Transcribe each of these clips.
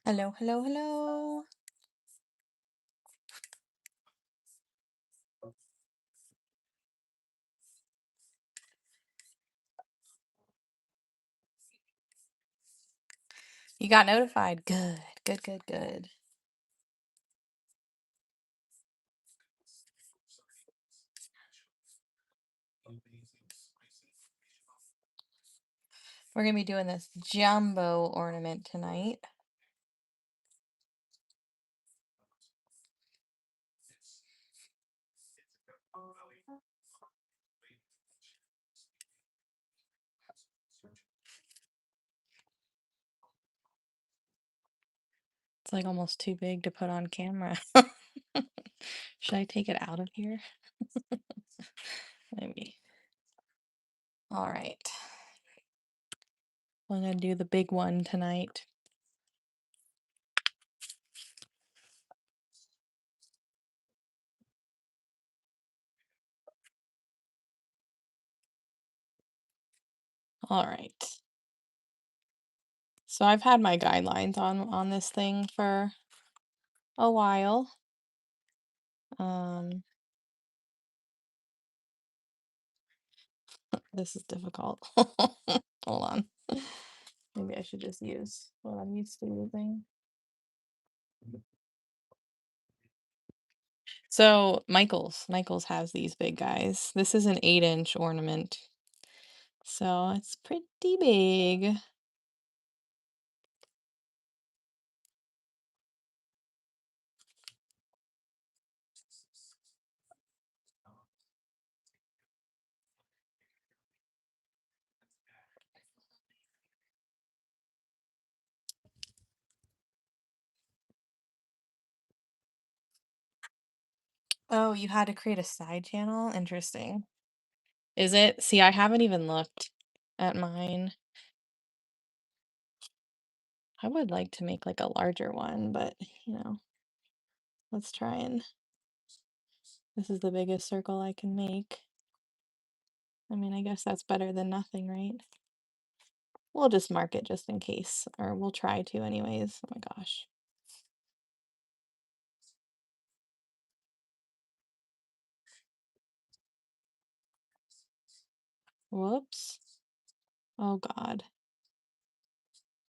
Hello, hello, hello. You got notified. Good, good, good, good. We're gonna be doing this jumbo ornament tonight. It's like almost too big to put on camera. Should I take it out of here? Maybe. All right. I'm gonna do the big one tonight. All right. So I've had my guidelines on this thing for a while. Um, this is difficult. Hold on. Maybe I should just use what I'm used to using. So Michaels has these big guys. This is an 8-inch ornament. So it's pretty big. Oh, you had to create a side channel? Interesting. Is it? See, I haven't even looked at mine. I would like to make like a larger one, but let's try and this is the biggest circle I can make. I mean, I guess that's better than nothing, right? We'll just mark it just in case, or we'll try to anyways. Oh my gosh. Whoops. Oh God.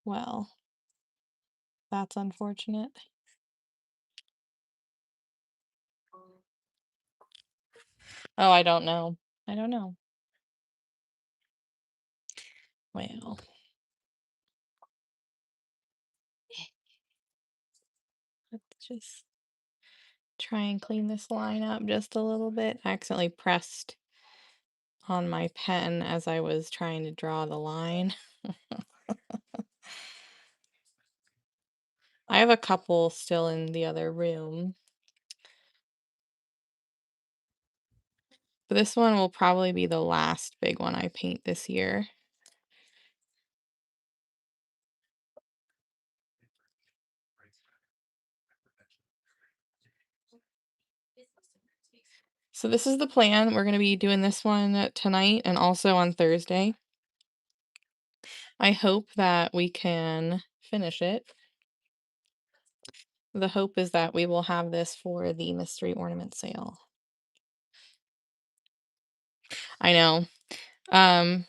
Well, that's unfortunate. Oh, I don't know. I don't know. Well, let's just try and clean this line up just a little bit. I accidentally pressed on my pen as I was trying to draw the line. I have a couple still in the other room. But this one will probably be the last big one I paint this year. So this is the plan. We're going to be doing this one tonight and also on Thursday. I hope that we can finish it. The hope is that we will have this for the mystery ornament sale. I know.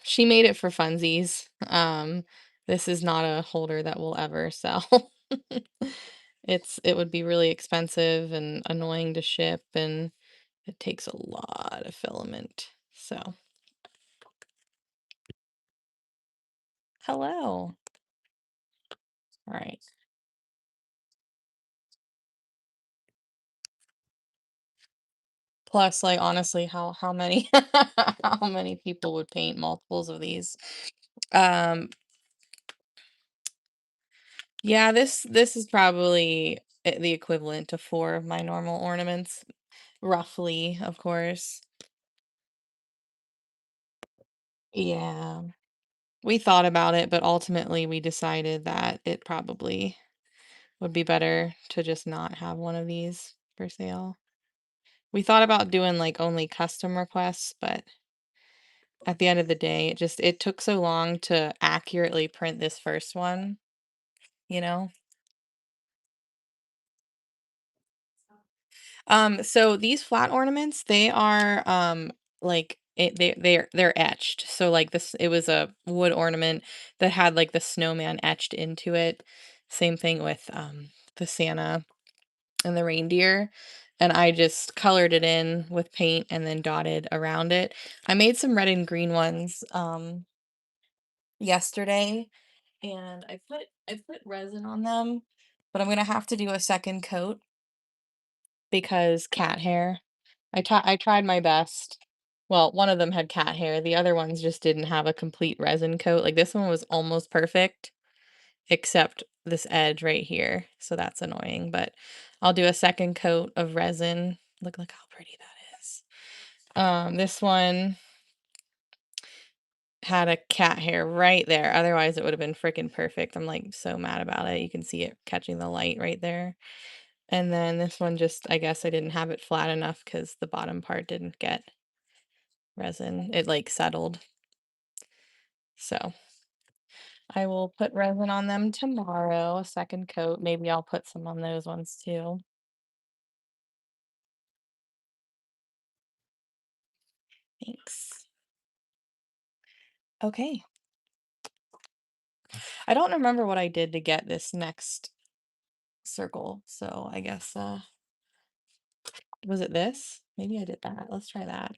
She made it for funsies. This is not a holder that we'll ever sell. It would be really expensive and annoying to ship, and it takes a lot of filament. So, hello. All right. Plus, like honestly, how many how many people would paint multiples of these? Um, yeah, this is probably the equivalent to 4 of my normal ornaments, roughly, of course. Yeah. We thought about it, but ultimately we decided that it probably would be better to just not have one of these for sale. We thought about doing like only custom requests, but at the end of the day, it took so long to accurately print this first one, you know? So these flat ornaments, they are like they're etched. So like this it was a wood ornament that had like the snowman etched into it. Same thing with the Santa and the reindeer. And I just colored it in with paint and then dotted around it. I made some red and green ones yesterday and I put resin on them, but I'm gonna have to do a second coat because cat hair. I tried my best. Well, one of them had cat hair, the other ones just didn't have a complete resin coat. Like this one was almost perfect, except this edge right here. So that's annoying, but I'll do a second coat of resin. Look how pretty that is. This one had a cat hair right there. Otherwise, it would have been freaking perfect. I'm like so mad about it. You can see it catching the light right there. And then this one just, I guess I didn't have it flat enough because the bottom part didn't get resin. It like settled. So I will put resin on them tomorrow, a second coat. Maybe I'll put some on those ones too. Thanks. Okay. I don't remember what I did to get this next circle, so I guess was it this? Maybe I did that. Let's try that.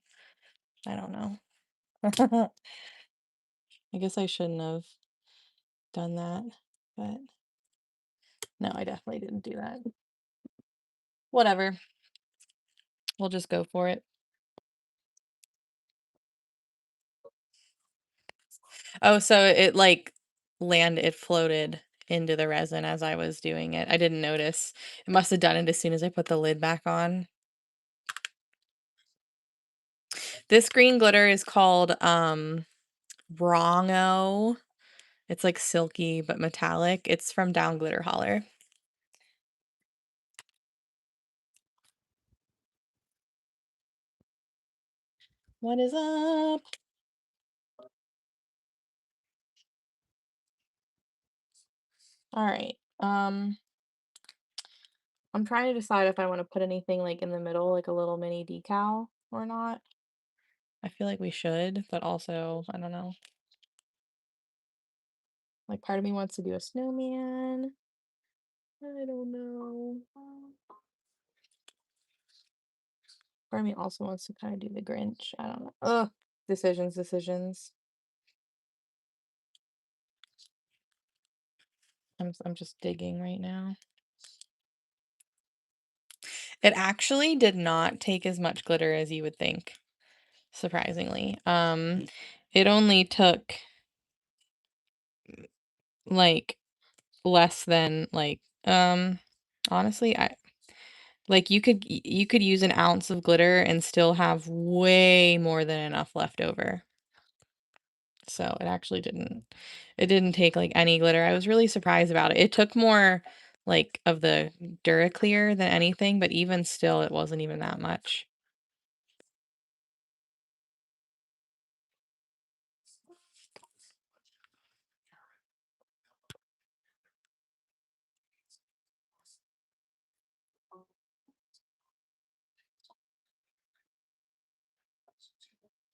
I don't know. I guess I shouldn't have done that, but no, I definitely didn't do that. Whatever. We'll just go for it. Oh, so it like it floated into the resin as I was doing it. I didn't notice. It must have done it as soon as I put the lid back on. This green glitter is called Brongo. It's like silky but metallic. It's from Down Glitter Holler. What is up? All right. I'm trying to decide if I want to put anything like in the middle, like a little mini decal or not. I feel like we should, but also, I don't know. Like part of me wants to do a snowman. I don't know. Part of me also wants to kind of do the Grinch. I don't know. Ugh. Decisions. I'm just digging right now. It actually did not take as much glitter as you would think, surprisingly. It only took like less than like honestly, I like you could use an ounce of glitter and still have way more than enough left over. So it didn't take like any glitter. I was really surprised about it. It took more like of the Duraclear than anything, but even still it wasn't even that much.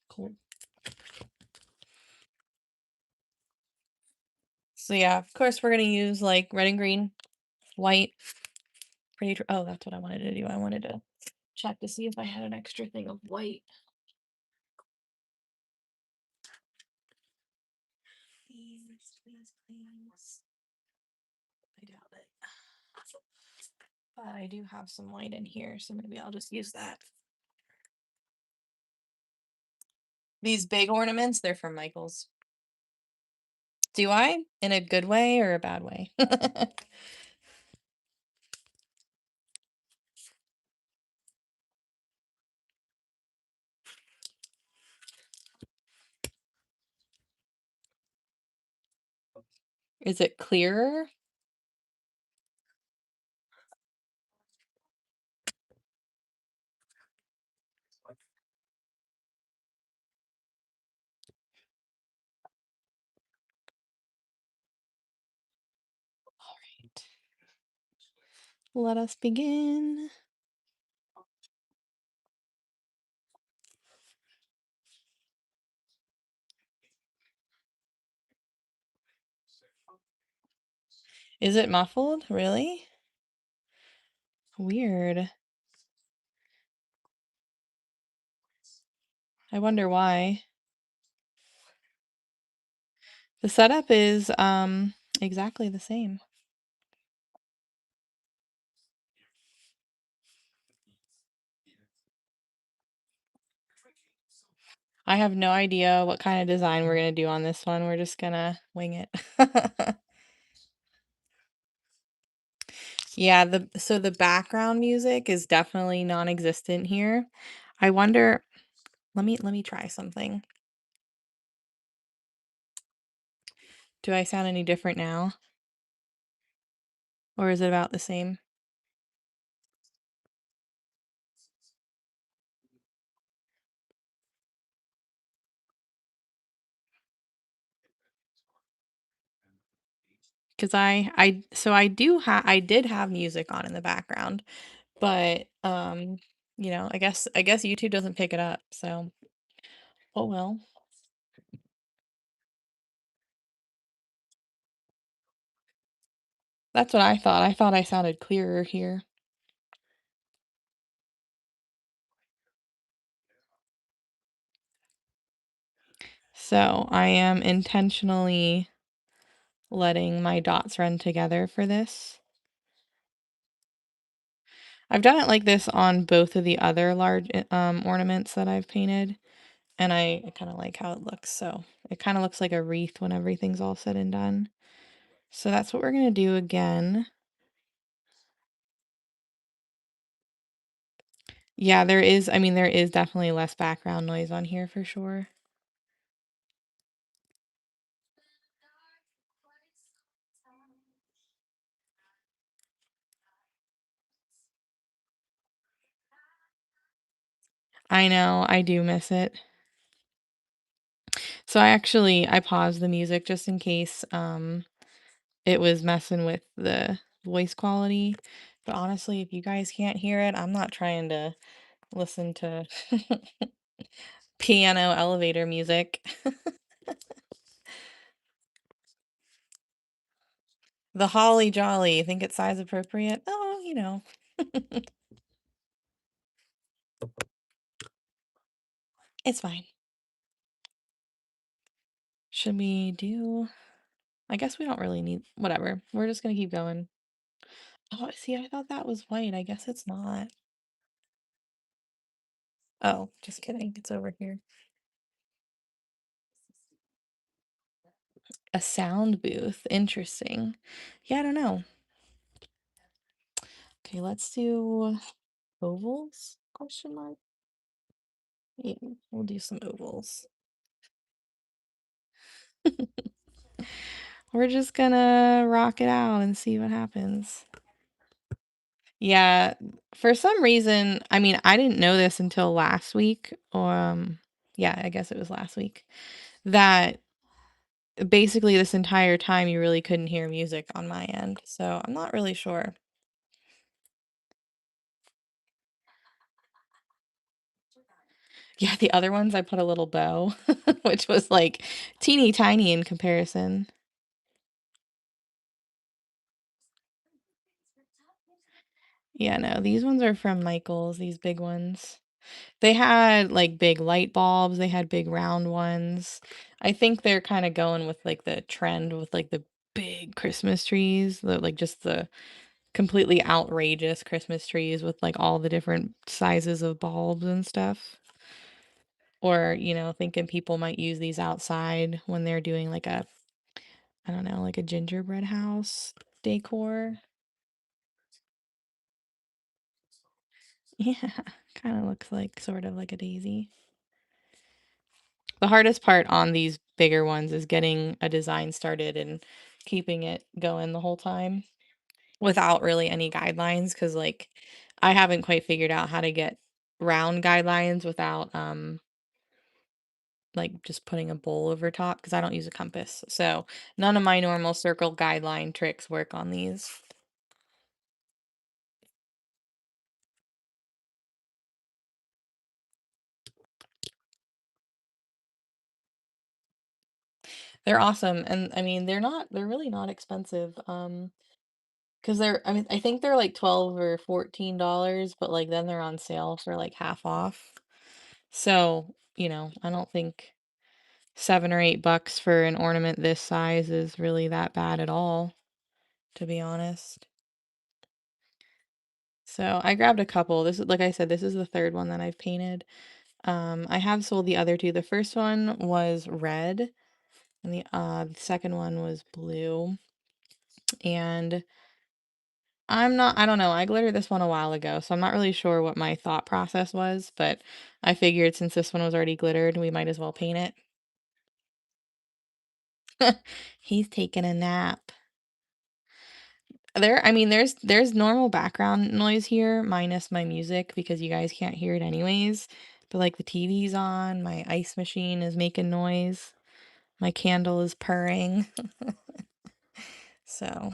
Cool. So yeah, of course we're gonna use like red and green, white, oh, that's what I wanted to do. I wanted to check to see if I had an extra thing of white. Please. I doubt it. But I do have some white in here, so maybe I'll just use that. These big ornaments, they're from Michael's. Do I? In a good way or a bad way? Is it clearer? All right. Let us begin. Is it muffled? Really? Weird. I wonder why. The setup is exactly the same. I have no idea what kind of design we're gonna do on this one. We're just gonna wing it. Yeah, the background music is definitely non-existent here. I wonder, let me try something. Do I sound any different now? Or is it about the same? Because I did have music on in the background, but I guess YouTube doesn't pick it up, so oh well. That's what I thought. I thought I sounded clearer here. So I am intentionally letting my dots run together for this. I've done it like this on both of the other large ornaments that I've painted, and I kind of like how it looks. So it kind of looks like a wreath when everything's all said and done. So that's what we're gonna do again. Yeah, there is definitely less background noise on here for sure. I know, I do miss it. So I paused the music just in case it was messing with the voice quality. But honestly, if you guys can't hear it, I'm not trying to listen to piano elevator music. The holly jolly, think it's size appropriate? Oh, it's fine. Should we do I guess we don't really need whatever. We're just gonna keep going. Oh, see, I thought that was white. I guess it's not. Oh, just kidding. It's over here. A sound booth. Interesting. Yeah, I don't know. Okay, let's do ovals? Question mark. Yeah, we'll do some ovals. We're just gonna rock it out and see what happens. Yeah, for some reason, I mean, I didn't know this until last week. Yeah, I guess it was last week. That basically this entire time you really couldn't hear music on my end. So I'm not really sure. Yeah, the other ones I put a little bow, which was like teeny tiny in comparison. Yeah, no, these ones are from Michael's, these big ones. They had like big light bulbs, they had big round ones. I think they're kind of going with like the trend with like the big Christmas trees, like just the completely outrageous Christmas trees with like all the different sizes of bulbs and stuff. Or, thinking people might use these outside when they're doing like I don't know, like a gingerbread house decor. Yeah, kind of looks like sort of like a daisy. The hardest part on these bigger ones is getting a design started and keeping it going the whole time without really any guidelines because like I haven't quite figured out how to get round guidelines without like just putting a bowl over top because I don't use a compass. So none of my normal circle guideline tricks work on these. They're awesome, and I mean, they're really not expensive. because I mean, I think they're like 12 or $14, but like then they're on sale for like half off. So, I don't think 7 or 8 bucks for an ornament this size is really that bad at all, to be honest. So I grabbed a couple. This is, like I said, this is the third one that I've painted. I have sold the other two. The first one was red, and the second one was blue. And I don't know. I glittered this one a while ago, so I'm not really sure what my thought process was, but I figured since this one was already glittered, we might as well paint it. He's taking a nap. I mean, there's normal background noise here, minus my music, because you guys can't hear it anyways. But like the TV's on, my ice machine is making noise, my candle is purring. So,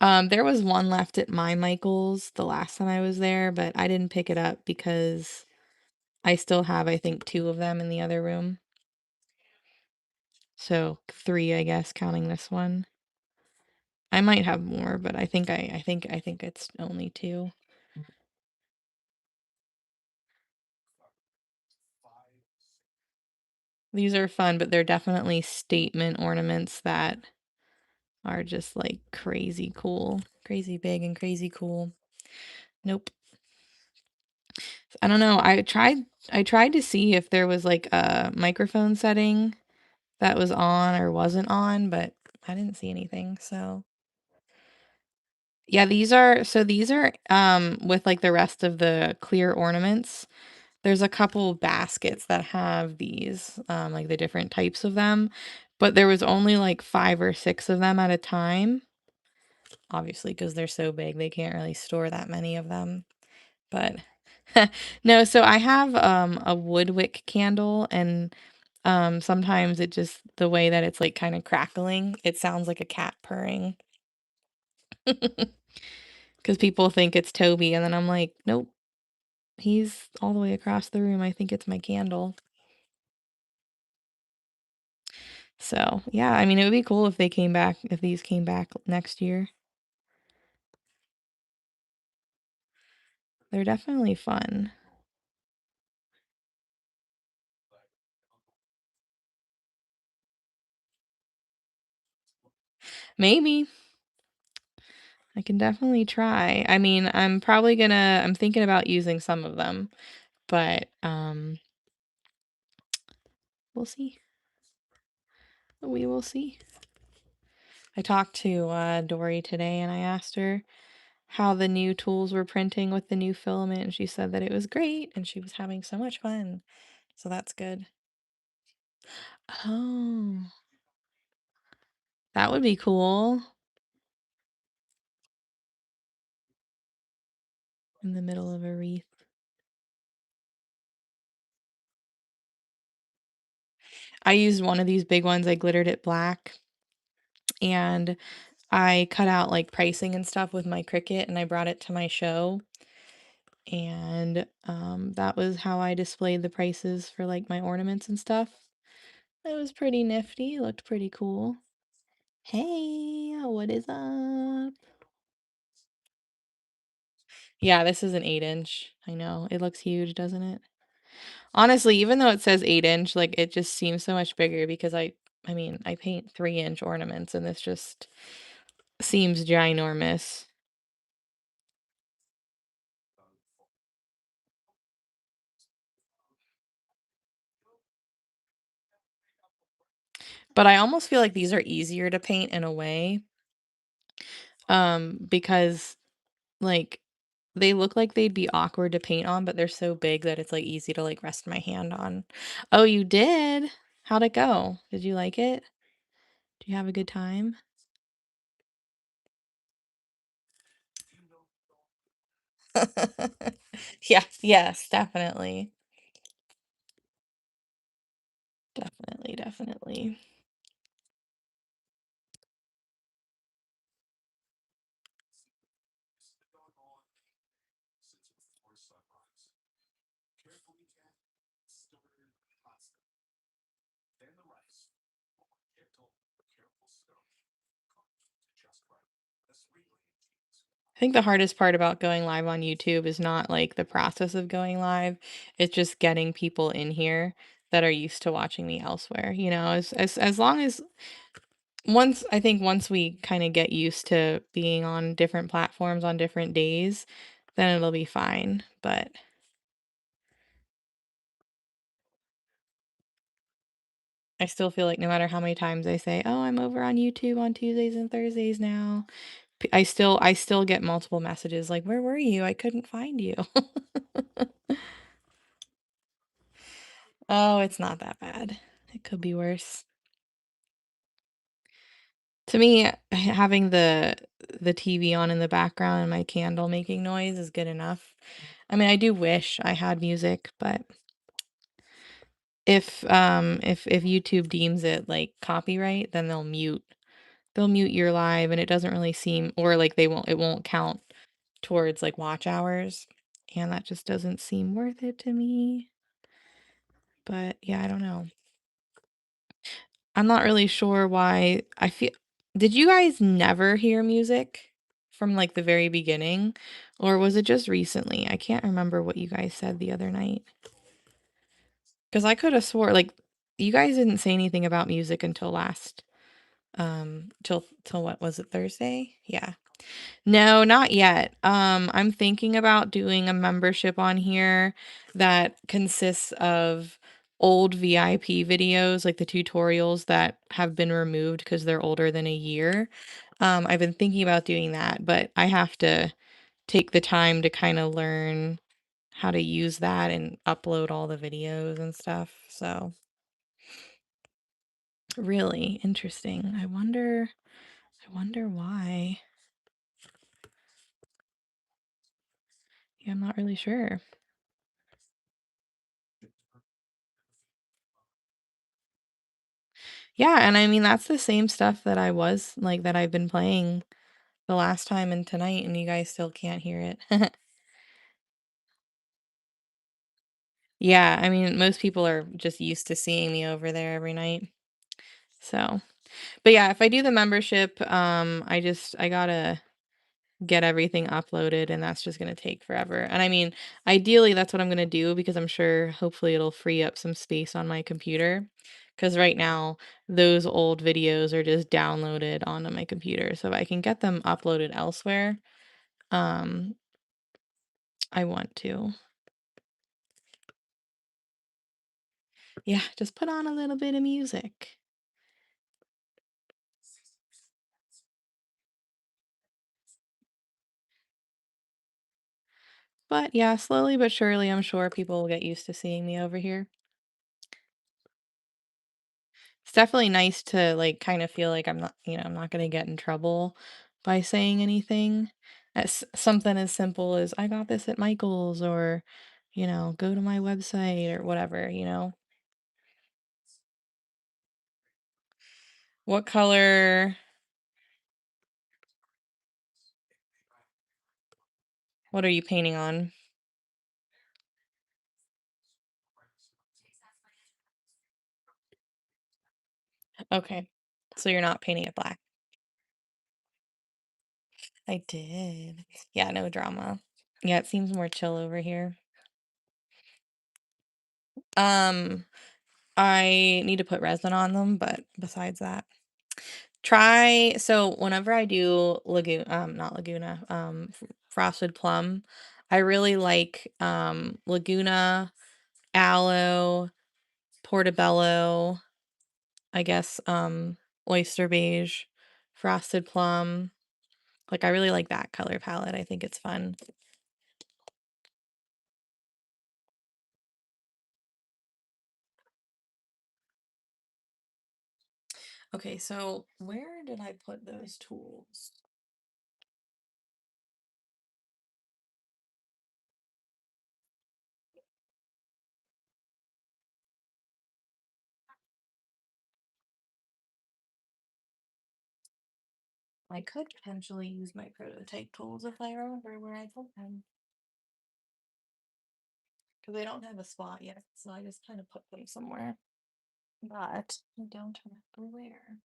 there was one left at my Michael's the last time I was there, but I didn't pick it up because I still have, I think, two of them in the other room. So three, I guess, counting this one. I might have more, but I think it's only two. These are fun, but they're definitely statement ornaments that are just like crazy cool, crazy big and crazy cool. Nope. I don't know. I tried to see if there was like a microphone setting that was on or wasn't on, but I didn't see anything. So yeah, these are with like the rest of the clear ornaments. There's a couple baskets that have these, like the different types of them, but there was only like 5 or 6 of them at a time. Obviously, because they're so big, they can't really store that many of them. But no, so I have a wood wick candle, and sometimes it just the way that it's like kind of crackling, it sounds like a cat purring. Because people think it's Toby, and then I'm like, nope, he's all the way across the room. I think it's my candle. So yeah, I mean, it would be cool if these came back next year. They're definitely fun. Maybe. I can definitely try. I mean, I'm thinking about using some of them, but we'll see. We will see. I talked to Dory today and I asked her how the new tools were printing with the new filament, and she said that it was great and she was having so much fun. So that's good. Oh, that would be cool. In the middle of a wreath. I used one of these big ones. I glittered it black, and I cut out like pricing and stuff with my Cricut, and I brought it to my show. And that was how I displayed the prices for like my ornaments and stuff. It was pretty nifty. It looked pretty cool. Hey, what is up? Yeah, this is an 8-inch. I know. It looks huge, doesn't it? Honestly, even though it says 8-inch, like it just seems so much bigger because I mean, I paint 3-inch ornaments and this just seems ginormous. But I almost feel like these are easier to paint in a way. Because like they look like they'd be awkward to paint on, but they're so big that it's like easy to like rest my hand on. Oh, you did? How'd it go? Did you like it? Do you have a good time? Yeah, yes, definitely. Definitely, definitely. I think the hardest part about going live on YouTube is not like the process of going live. It's just getting people in here that are used to watching me elsewhere. You know, as long as once I think once we kind of get used to being on different platforms on different days, then it'll be fine. But I still feel like no matter how many times I say, "Oh, I'm over on YouTube on Tuesdays and Thursdays now," I still get multiple messages like, "Where were you? I couldn't find you." Oh, it's not that bad. It could be worse. To me, having the TV on in the background and my candle making noise is good enough. I mean, I do wish I had music, but if YouTube deems it like copyright, then they'll mute your live and it doesn't really seem or like it won't count towards like watch hours, and that just doesn't seem worth it to me. But yeah, I don't know. I'm not really sure why I feel did you guys never hear music from, like, the very beginning, or was it just recently? I can't remember what you guys said the other night. Because I coulda swore, like, you guys didn't say anything about music until till what was it, Thursday? Yeah. No, not yet. I'm thinking about doing a membership on here that consists of old VIP videos, like the tutorials that have been removed because they're older than a year. I've been thinking about doing that, but I have to take the time to kind of learn how to use that and upload all the videos and stuff. So, really interesting. I wonder why. Yeah, I'm not really sure. Yeah, and I mean, that's the same stuff that I was like, that I've been playing the last time and tonight, and you guys still can't hear it. Yeah, I mean, most people are just used to seeing me over there every night. So, but yeah, if I do the membership, I gotta get everything uploaded and that's just gonna take forever. And I mean, ideally that's what I'm gonna do because I'm sure hopefully it'll free up some space on my computer. Because right now those old videos are just downloaded onto my computer. So if I can get them uploaded elsewhere, um, I want to. Yeah, just put on a little bit of music. But yeah, slowly but surely, I'm sure people will get used to seeing me over here. It's definitely nice to, like, kinda feel like I'm not gonna get in trouble by saying anything. As something as simple as, "I got this at Michael's," or, "Go to my website," or whatever, you know? What color what are you painting on? Okay. So you're not painting it black. I did. Yeah, no drama. Yeah, it seems more chill over here. Um, I need to put resin on them, but besides that try so whenever I do not Laguna, Frosted Plum, I really like, Laguna, Aloe, Portobello, I guess, Oyster Beige, Frosted Plum. Like, I really like that color palette, I think it's fun. Okay, so where did I put those tools? I could potentially use my prototype tools if I remember where I put them. Because I don't have a spot yet, so I just kind of put them somewhere. But I don't remember where.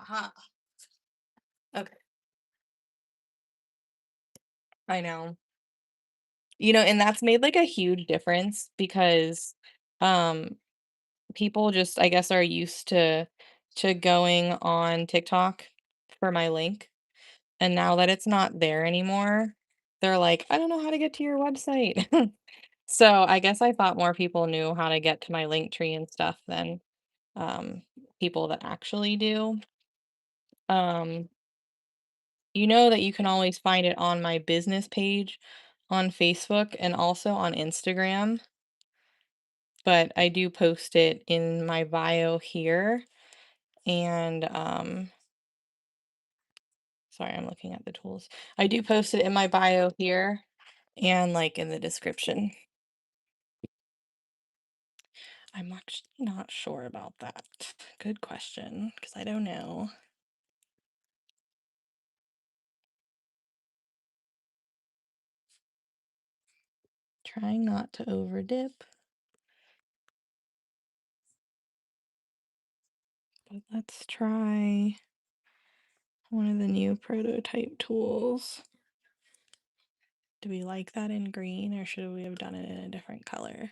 Aha. Okay. I know. And that's made like a huge difference because um people just I guess are used to going on TikTok for my link. And now that it's not there anymore, they're like, I don't know how to get to your website. So I guess I thought more people knew how to get to my link tree and stuff than people that actually do. Um, you know that you can always find it on my business page on Facebook and also on Instagram, but I do post it in my bio here. And sorry, I'm looking at the tools. I do post it in my bio here and like in the description. I'm actually not sure about that. Good question, because I don't know. Trying not to over dip, but let's try one of the new prototype tools. Do we like that in green or should we have done it in a different color?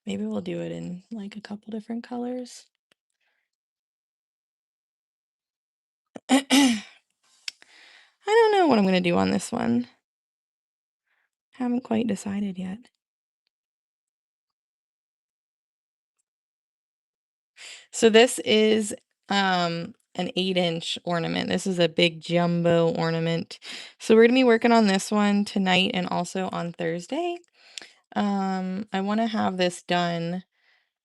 Maybe we'll do it in like a couple different colors. I don't know what I'm going to do on this one. Haven't quite decided yet. So this is an 8-inch ornament. This is a big jumbo ornament. So we're gonna be working on this one tonight and also on Thursday. I want to have this done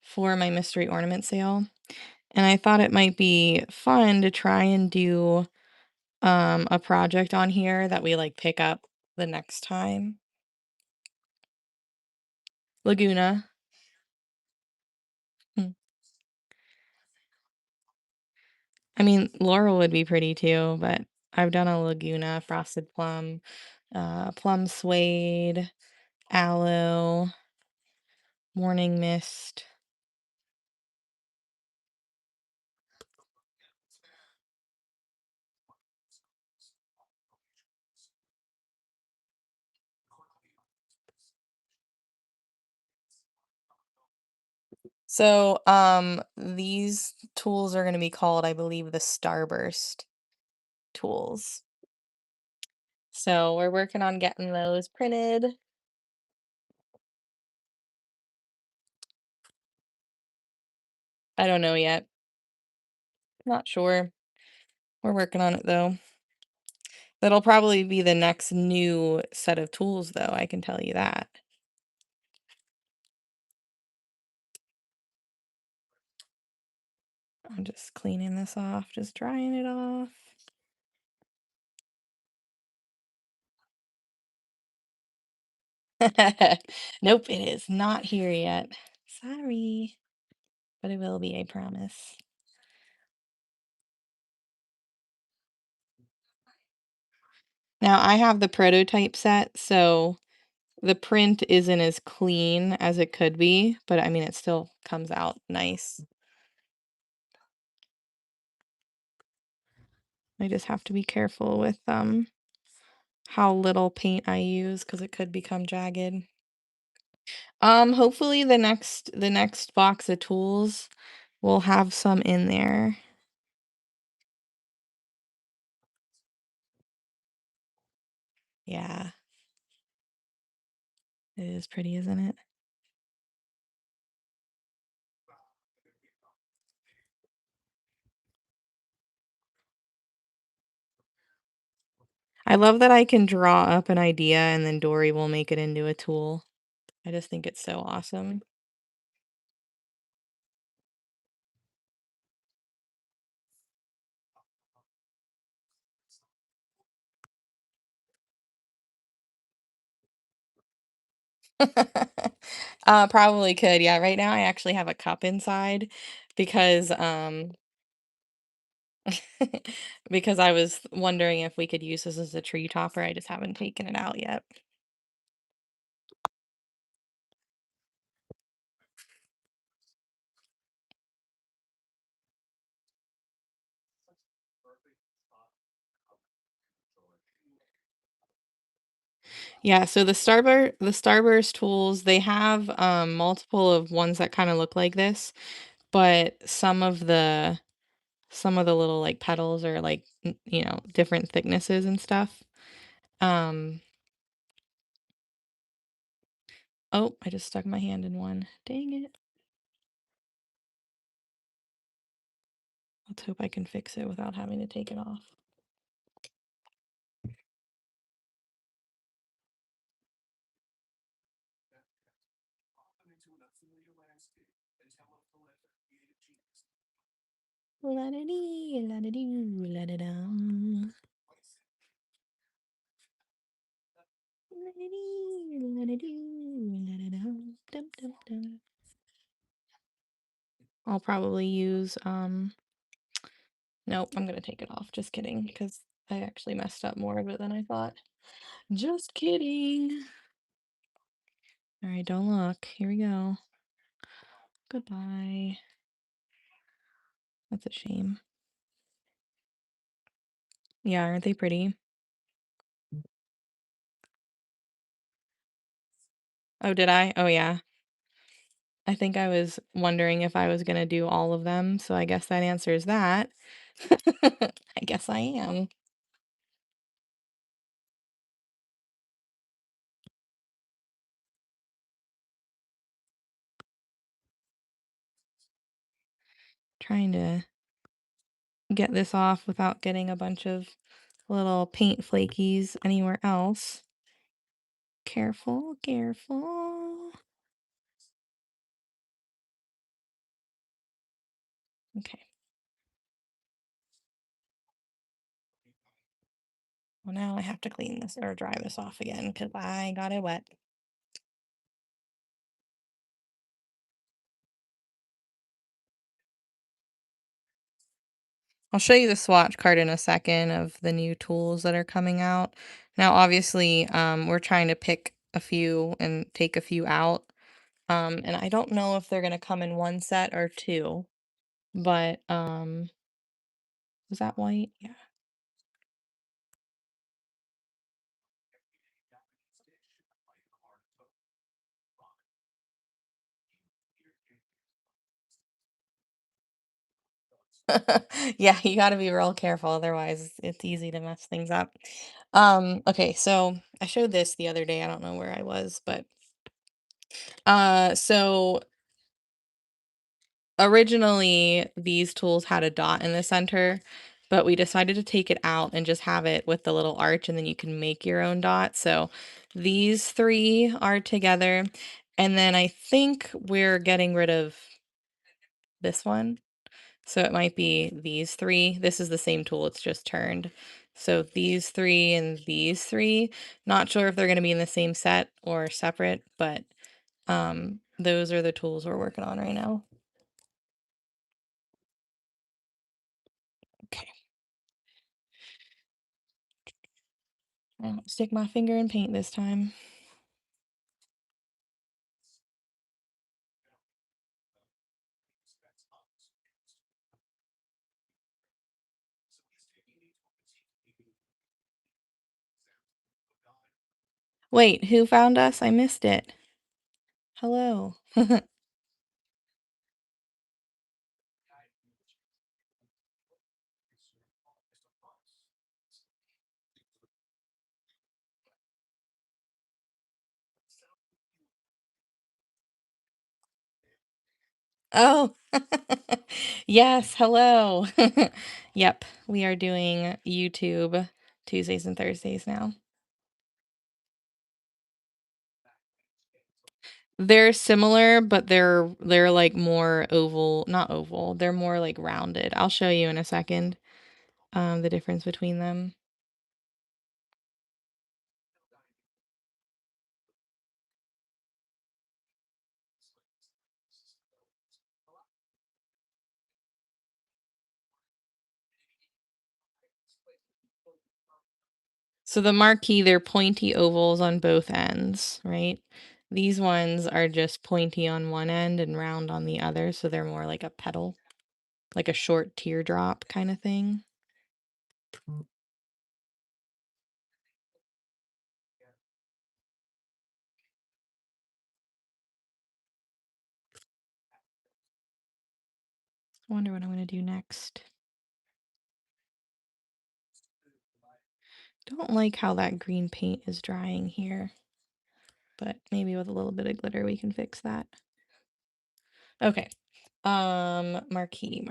for my mystery ornament sale. And I thought it might be fun to try and do a project on here that we like pick up the next time. Laguna. Hmm. I mean, Laurel would be pretty too, but I've done a Laguna, frosted plum, plum suede, aloe, morning mist. So, these tools are going to be called, I believe, the Starburst tools. So we're working on getting those printed. I don't know yet. Not sure. We're working on it though. That'll probably be the next new set of tools though, I can tell you that. I'm just cleaning this off, just drying it off. Nope, it is not here yet. Sorry, but it will be, I promise. Now I have the prototype set, so the print isn't as clean as it could be, but I mean, it still comes out nice. I just have to be careful with how little paint I use because it could become jagged. Hopefully the next box of tools will have some in there. Yeah, it is pretty, isn't it? I love that I can draw up an idea and then Dory will make it into a tool. I just think it's so awesome. Probably could. Yeah, right now I actually have a cup inside because because I was wondering if we could use this as a tree topper. I just haven't taken it out yet. Yeah, so the Starburst tools, they have multiple of ones that kind of look like this, but some of the little like petals are like different thicknesses and stuff. Um oh, I just stuck my hand in one. Dang it. Let's hope I can fix it without having to take it off. La-da-dee, la-da-doo, la-da-da. La-da-dee, la-da-doo, la-da-da. Dum, dum, dum. I'll probably use nope, I'm gonna take it off. Just kidding, because I actually messed up more of it than I thought. Just kidding. All right, don't look. Here we go. Goodbye. That's a shame. Yeah, aren't they pretty? Oh, did I? Oh, yeah. I think I was wondering if I was gonna do all of them, so I guess that answers that. I guess I am. Trying to get this off without getting a bunch of little paint flakies anywhere else. Careful, careful. Okay. Well, now I have to clean this or dry this off again because I got it wet. I'll show you the swatch card in a second of the new tools that are coming out. Now, obviously, we're trying to pick a few and take a few out. And I don't know if they're gonna come in one set or two, but was that white? Yeah. Yeah, you gotta be real careful, otherwise it's easy to mess things up. Okay, so I showed this the other day. I don't know where I was, but so originally these tools had a dot in the center, but we decided to take it out and just have it with the little arch, and then you can make your own dot. So these three are together, and then I think we're getting rid of this one. So it might be these three. This is the same tool, it's just turned. So these three and these three. Not sure if they're going to be in the same set or separate, but those are the tools we're working on right now. Okay. I won't stick my finger in paint this time. Wait, who found us? I missed it. Hello. Oh, yes, hello. Yep, we are doing YouTube Tuesdays and Thursdays now. They're similar, but they're like more oval, not oval. They're more like rounded. I'll show you in a second, the difference between them. So the marquee, they're pointy ovals on both ends, right? These ones are just pointy on one end and round on the other, so they're more like a petal, like a short teardrop kind of thing. I wonder what I'm gonna do next. Don't like how that green paint is drying here, but maybe with a little bit of glitter we can fix that. Okay. Marquee.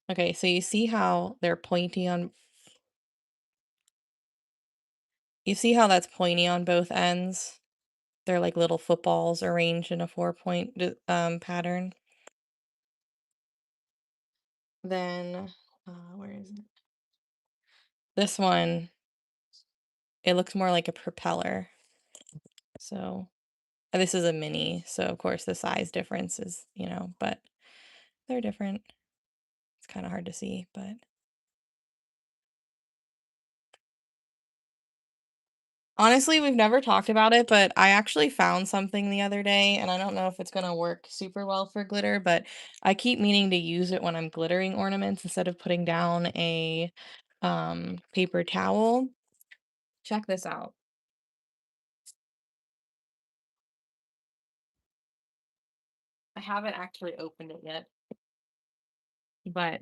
Okay, so you see how they're pointy on, you see how that's pointy on both ends? They're like little footballs arranged in a 4-point pattern. Then, where is it? This one, it looks more like a propeller. So, this is a mini, so of course the size difference is, but they're different. It's kind of hard to see, but honestly, we've never talked about it, but I actually found something the other day, and I don't know if it's gonna work super well for glitter, but I keep meaning to use it when I'm glittering ornaments instead of putting down a paper towel. Check this out. I haven't actually opened it yet, but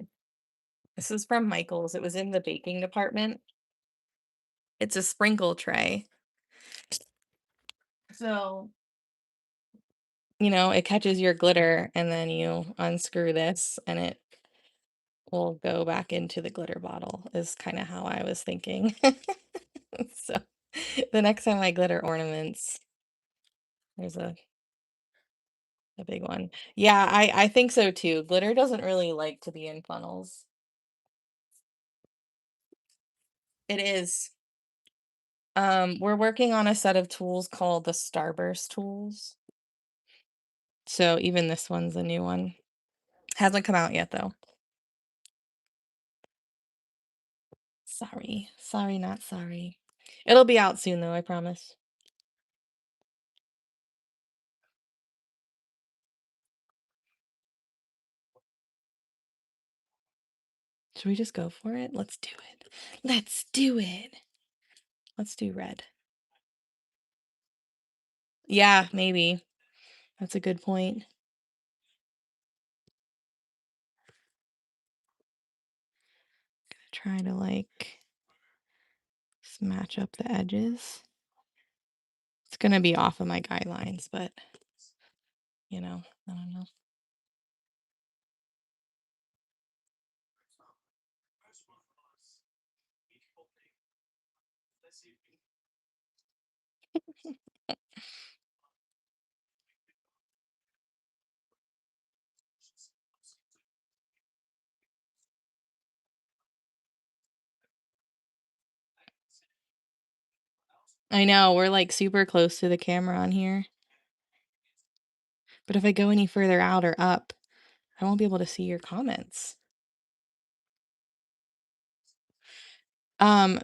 this is from Michael's. It was in the baking department. It's a sprinkle tray. So, it catches your glitter and then you unscrew this and it will go back into the glitter bottle, is kind of how I was thinking. So, the next time I glitter ornaments, there's a big one. Yeah, I think so too. Glitter doesn't really like to be in funnels. It is. We're working on a set of tools called the Starburst tools. So even this one's a new one. Hasn't come out yet though. Sorry. Sorry, not sorry. It'll be out soon though, I promise. Should we just go for it? Let's do it. Let's do it. Let's do red. Yeah, maybe. That's a good point. Try to just match up the edges. It's gonna be off of my guidelines, but I don't know. I know, we're like super close to the camera on here. But if I go any further out or up, I won't be able to see your comments. Um,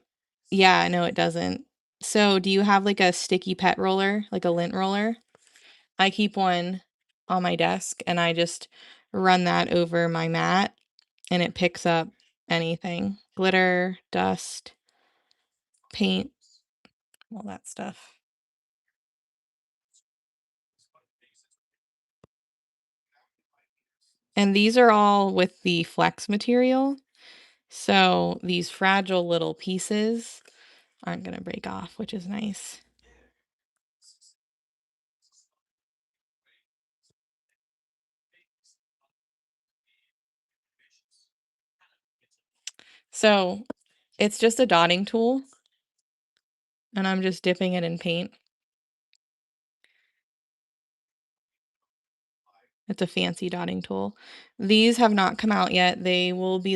yeah, no, it doesn't. So, do you have like a sticky pet roller, like a lint roller? I keep one on my desk and I just run that over my mat and it picks up anything, glitter, dust, paint, all that stuff. And these are all with the flex material. So these fragile little pieces aren't going to break off, which is nice. So it's just a dotting tool and I'm just dipping it in paint. It's a fancy dotting tool. These have not come out yet. They will be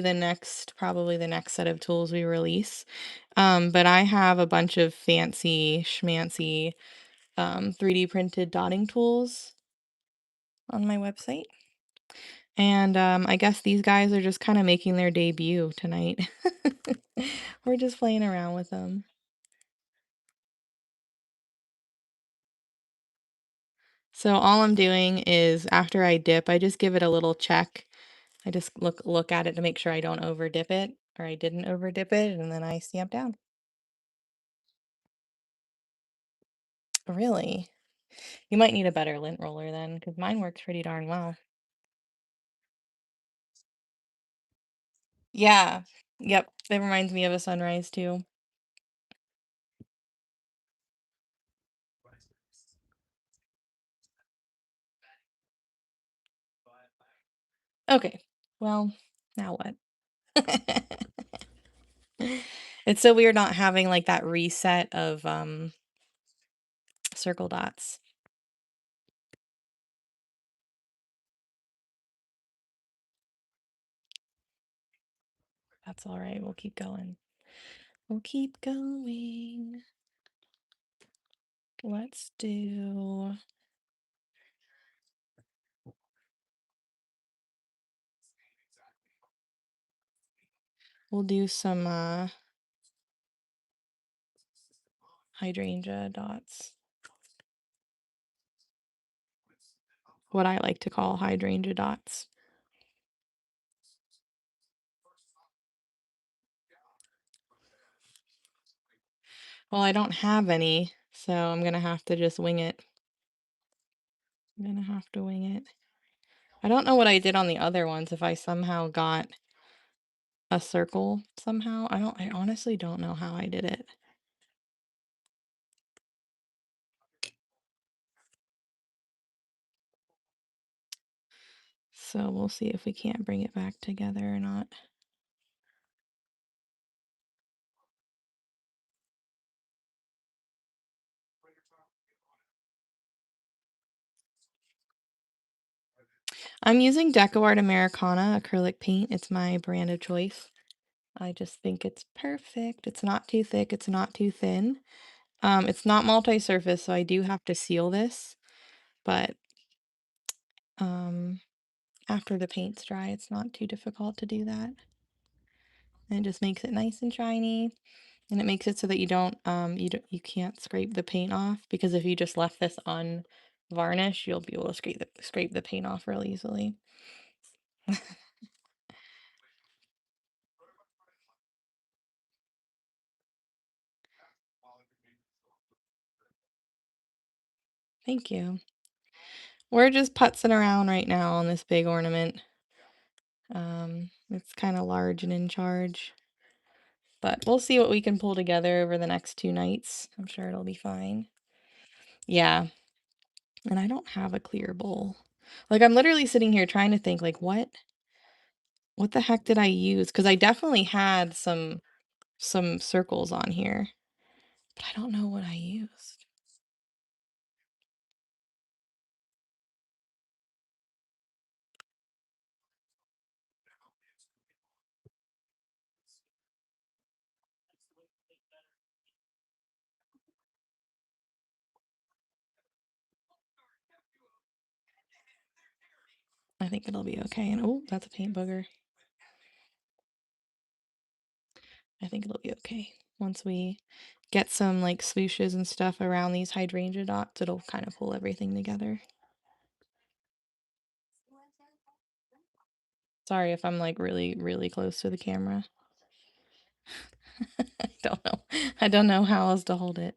probably the next set of tools we release. But I have a bunch of fancy schmancy 3D printed dotting tools on my website. And I guess these guys are just kind of making their debut tonight. We're just playing around with them. So all I'm doing is after I dip, I just give it a little check. I just look at it to make sure I don't over dip it or I didn't over dip it, and then I stamp down. Really? You might need a better lint roller then, because mine works pretty darn well. Yeah. Yep. It reminds me of a sunrise too. Okay. Well, now what? It's so weird not having like that reset of circle dots. That's all right. We'll keep going. We'll keep going. Let's do we'll do some hydrangea dots. What I like to call hydrangea dots. Well, I don't have any, so I'm gonna have to just wing it. I'm gonna have to wing it. I don't know what I did on the other ones, if I somehow got a circle somehow. I honestly don't know how I did it. So we'll see if we can't bring it back together or not. I'm using DecoArt Americana acrylic paint. It's my brand of choice. I just think it's perfect. It's not too thick, it's not too thin. It's not multi-surface, so I do have to seal this, but after the paint's dry, it's not too difficult to do that. And it just makes it nice and shiny, and it makes it so that you can't scrape the paint off, because if you just left this unvarnished, you'll be able to scrape the paint off real easily. Thank you. We're just putzing around right now on this big ornament. It's kind of large and in charge, but we'll see what we can pull together over the next 2 nights. I'm sure it'll be fine. Yeah, and I don't have a clear bowl. Like, I'm literally sitting here trying to think, like, what the heck did I use? Because I definitely had some circles on here, but I don't know what I used. I think it'll be okay. And oh, that's a paint booger. I think it'll be okay. Once we get some like swooshes and stuff around these hydrangea dots, it'll kind of pull everything together. Sorry if I'm like really, really close to the camera. I don't know. I don't know how else to hold it.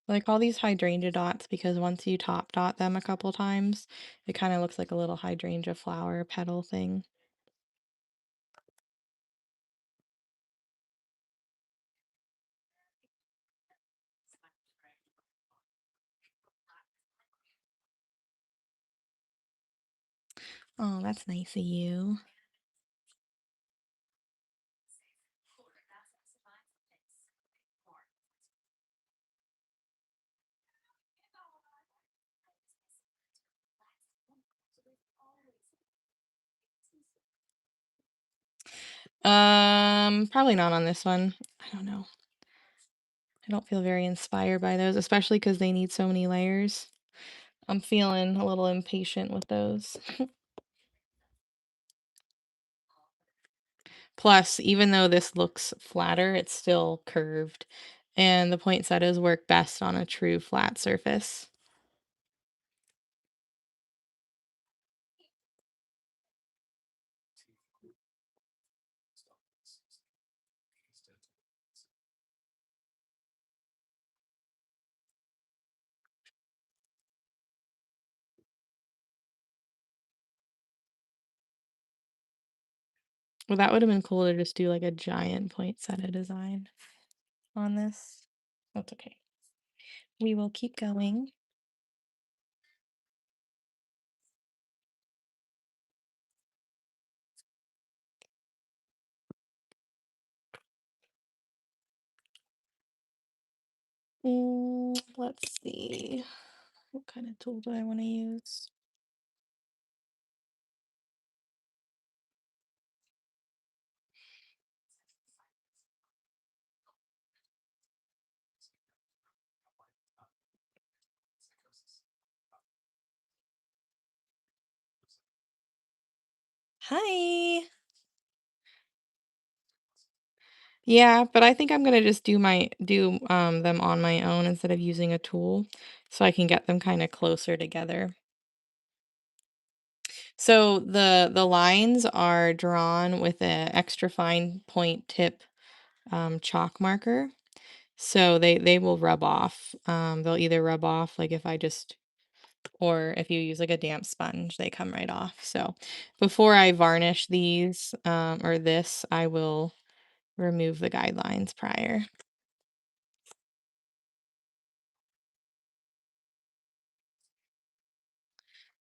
I call these hydrangea dots because once you top dot them a couple times, it kind of looks like a little hydrangea flower petal thing. Oh, that's nice of you. Probably not on this one. I don't know. I don't feel very inspired by those, especially because they need so many layers. I'm feeling a little impatient with those. Plus, even though this looks flatter, it's still curved, and the poinsettias work best on a true flat surface. Well, that would have been cool to just do like a giant poinsettia design on this. That's okay. We will keep going. Let's see. What kind of tool do I want to use? Hi. Yeah, but I think I'm gonna just do them on my own instead of using a tool so I can get them kind of closer together. So the lines are drawn with an extra fine point tip chalk marker. So they will rub off. They'll either rub off like if I just or if you use like a damp sponge, they come right off. So before I varnish these or this, I will remove the guidelines prior.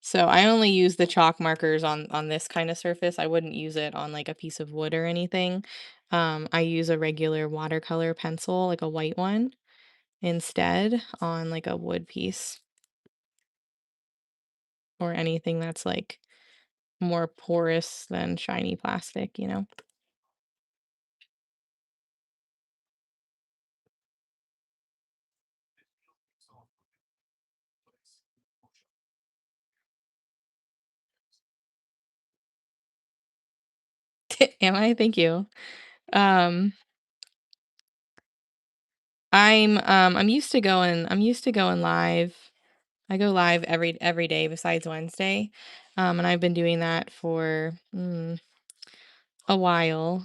So I only use the chalk markers on this kind of surface. I wouldn't use it on like a piece of wood or anything. I use a regular watercolor pencil, like a white one, instead on like a wood piece or anything that's like more porous than shiny plastic, you know? Am I? Thank you. Um, I'm used to going live. I go live every day besides Wednesday. And I've been doing that for a while.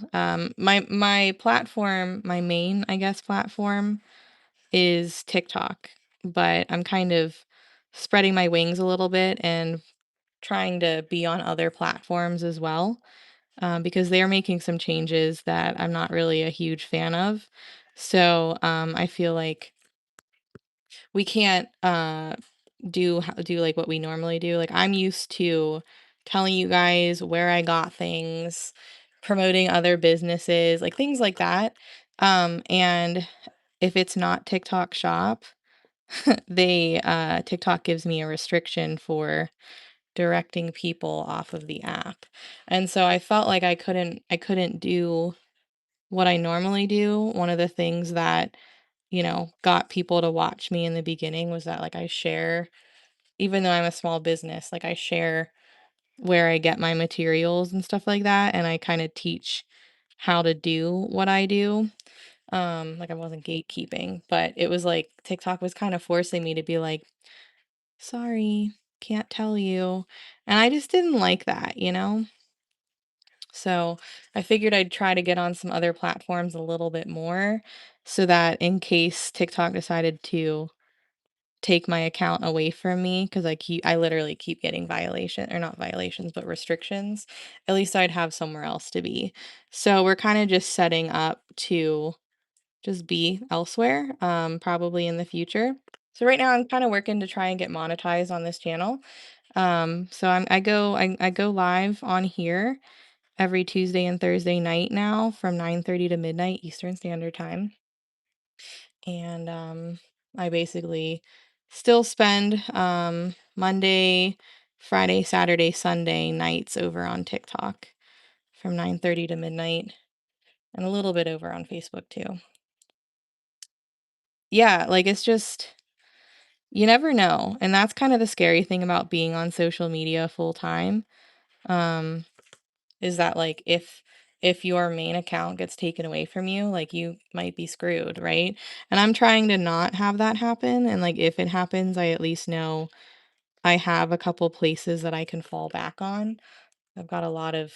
My platform, my main, I guess, platform is TikTok, but I'm kind of spreading my wings a little bit and trying to be on other platforms as well, because they're making some changes that I'm not really a huge fan of. So I feel like we can't do like what we normally do. Like I'm used to telling you guys where I got things, promoting other businesses, like things like that. And if it's not TikTok shop, they TikTok gives me a restriction for directing people off of the app. And so I felt like I couldn't do what I normally do. One of the things that, got people to watch me in the beginning was that like I share, even though I'm a small business, like I share where I get my materials and stuff like that, and I kind of teach how to do what I do. Like I wasn't gatekeeping, but it was like TikTok was kind of forcing me to be like, sorry, can't tell you. And I just didn't like that, you know? So I figured I'd try to get on some other platforms a little bit more so that in case TikTok decided to take my account away from me, because I literally keep getting violation or not violations but restrictions, at least I'd have somewhere else to be. So we're kind of just setting up to just be elsewhere, probably in the future. So right now I'm kind of working to try and get monetized on this channel. So I go live on here every Tuesday and Thursday night now from 9:30 to midnight Eastern Standard Time. And I basically still spend Monday, Friday, Saturday, Sunday nights over on TikTok from 9:30 to midnight and a little bit over on Facebook too. Yeah, like it's just you never know. And that's kind of the scary thing about being on social media full time. Um is that like if your main account gets taken away from you, like you might be screwed, right? And I'm trying to not have that happen, and like if it happens, I at least know I have a couple places that I can fall back on. I've got a lot of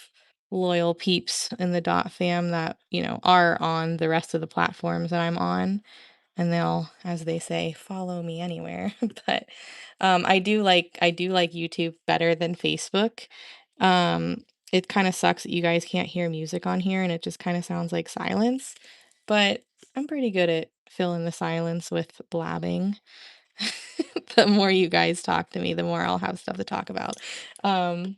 loyal peeps in the dot fam that, are on the rest of the platforms that I'm on, and they'll, as they say, follow me anywhere. But I do like YouTube better than Facebook. It kinda sucks that you guys can't hear music on here and it just kinda sounds like silence, but I'm pretty good at filling the silence with blabbing. The more you guys talk to me, the more I'll have stuff to talk about. Um,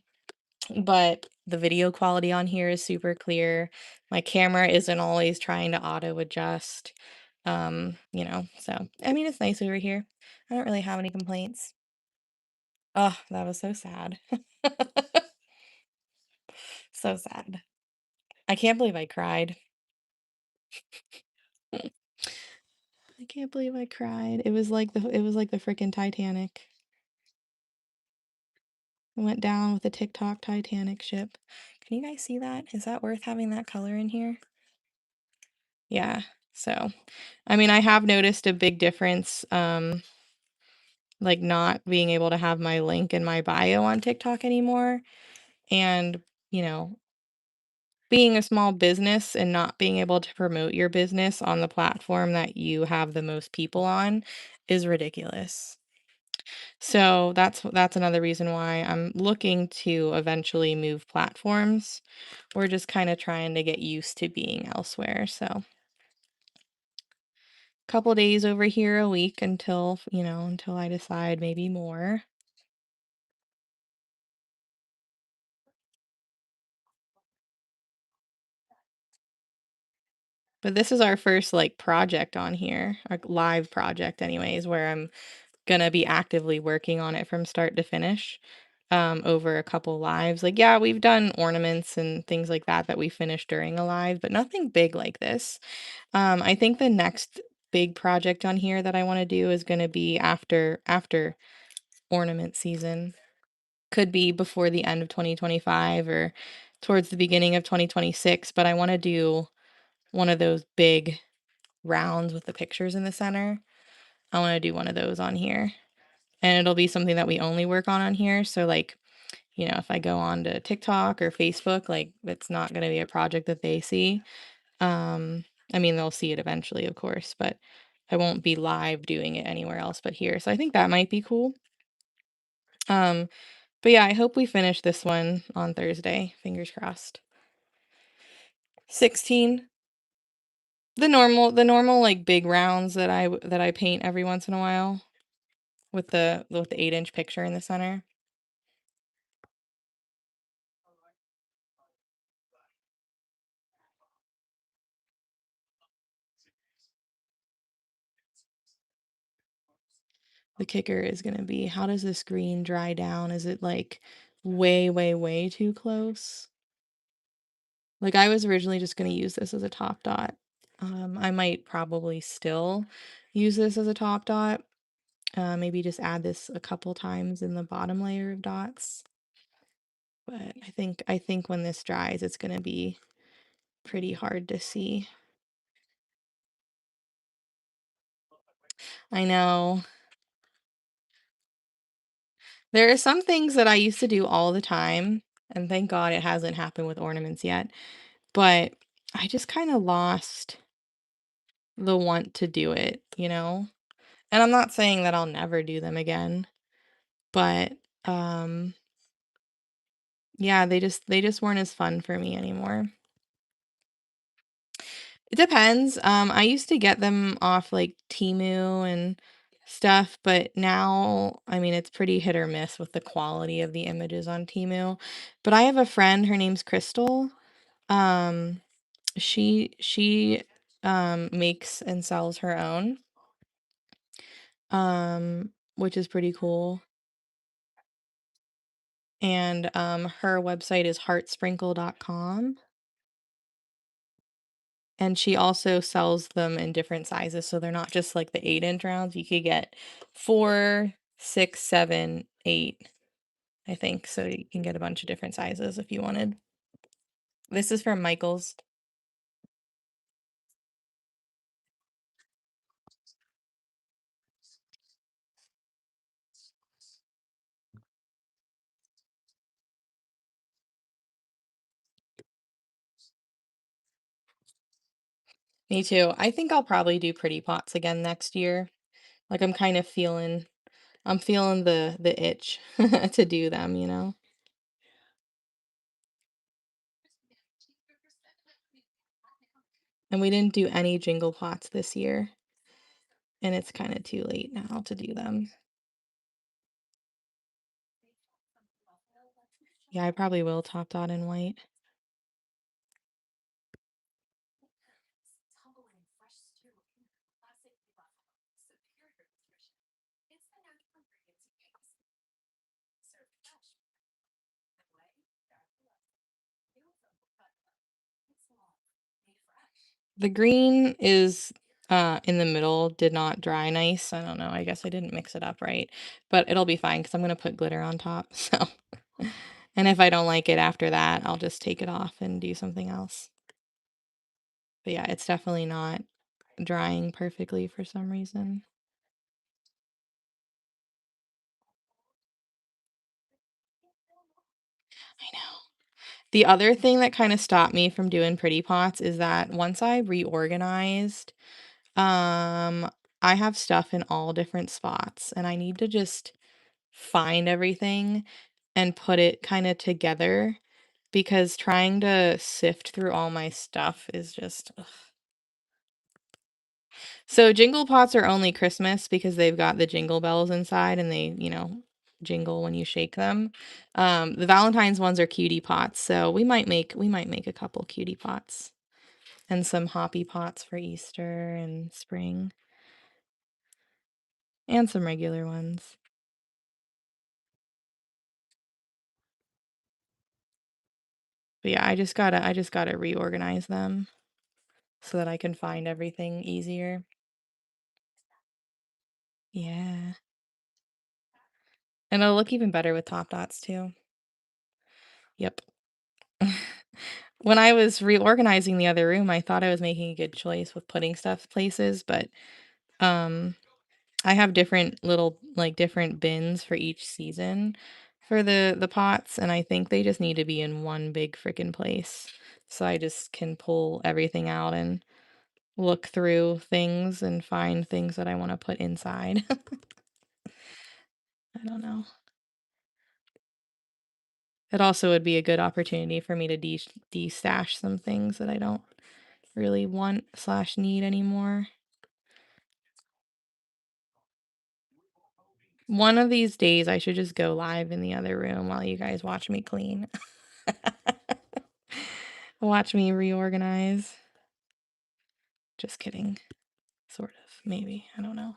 but the video quality on here is super clear. My camera isn't always trying to auto adjust. So I mean, it's nice over here. I don't really have any complaints. Oh, that was so sad. So sad. I can't believe I cried. I can't believe I cried. It was like the freaking Titanic. It went down with the TikTok Titanic ship. Can you guys see that? Is that worth having that color in here? Yeah. So, I mean, I have noticed a big difference, like not being able to have my link in my bio on TikTok anymore. And, you know, being a small business and not being able to promote your business on the platform that you have the most people on is ridiculous. So that's another reason why I'm looking to eventually move platforms. We're just kind of trying to get used to being elsewhere. So couple days over here a week until I decide maybe more. But this is our first like project on here, our live project anyways, where I'm gonna be actively working on it from start to finish, over a couple lives. Like, yeah, we've done ornaments and things like that that we finished during a live, but nothing big like this. I think the next big project on here that I want to do is going to be after ornament season. Could be before the end of 2025 or towards the beginning of 2026, but I want to do one of those big rounds with the pictures in the center. I want to do one of those on here. And it'll be something that we only work on here. So like, if I go on to TikTok or Facebook, like it's not going to be a project that they see. Um, I mean, they'll see it eventually, of course, but I won't be live doing it anywhere else but here. So I think that might be cool. Um, but yeah, I hope we finish this one on Thursday. Fingers crossed. 16. The normal like big rounds that I paint every once in a while with the 8-inch picture in the center. The kicker is gonna be how does this green dry down? Is it like way, way, way too close? Like I was originally just gonna use this as a top dot. I might probably still use this as a top dot. Maybe just add this a couple times in the bottom layer of dots. But I think when this dries, it's gonna be pretty hard to see. I know. There are some things that I used to do all the time, and thank God it hasn't happened with ornaments yet, but I just kind of lost the want to do it? And I'm not saying that I'll never do them again, but um yeah, they just weren't as fun for me anymore. It depends. I used to get them off like Temu and stuff, but now, I mean, it's pretty hit or miss with the quality of the images on Temu. But I have a friend, her name's Crystal. Um, she makes and sells her own, which is pretty cool. And her website is heartsprinkle.com. And she also sells them in different sizes, so they're not just like the 8-inch rounds. You could get 4, 6, 7, 8, I think. So you can get a bunch of different sizes if you wanted. This is from Michael's. Me too. I think I'll probably do pretty pots again next year. Like I'm feeling the itch to do them. And we didn't do any jingle pots this year. And it's kind of too late now to do them. Yeah, I probably will top dot in white. The green is in the middle, did not dry nice. I don't know. I guess I didn't mix it up right, but it'll be fine because I'm gonna put glitter on top. So, and if I don't like it after that, I'll just take it off and do something else. But yeah, it's definitely not drying perfectly for some reason. I know. The other thing that kind of stopped me from doing pretty pots is that once I reorganized, um, I have stuff in all different spots and I need to just find everything and put it kind of together because trying to sift through all my stuff is just ugh. So jingle pots are only Christmas because they've got the jingle bells inside and they, jingle when you shake them. The Valentine's ones are cutie pots, so we might make a couple cutie pots and some hoppy pots for Easter and spring and some regular ones. But yeah, I just gotta reorganize them so that I can find everything easier. Yeah. And it'll look even better with top dots too. Yep. When I was reorganizing the other room, I thought I was making a good choice with putting stuff places, but um I have different little like different bins for each season for the pots, and I think they just need to be in one big freaking place. So I just can pull everything out and look through things and find things that I want to put inside. I don't know. It also would be a good opportunity for me to de-stash some things that I don't really want slash need anymore. One of these days, I should just go live in the other room while you guys watch me clean. Watch me reorganize. Just kidding. Sort of. Maybe. I don't know.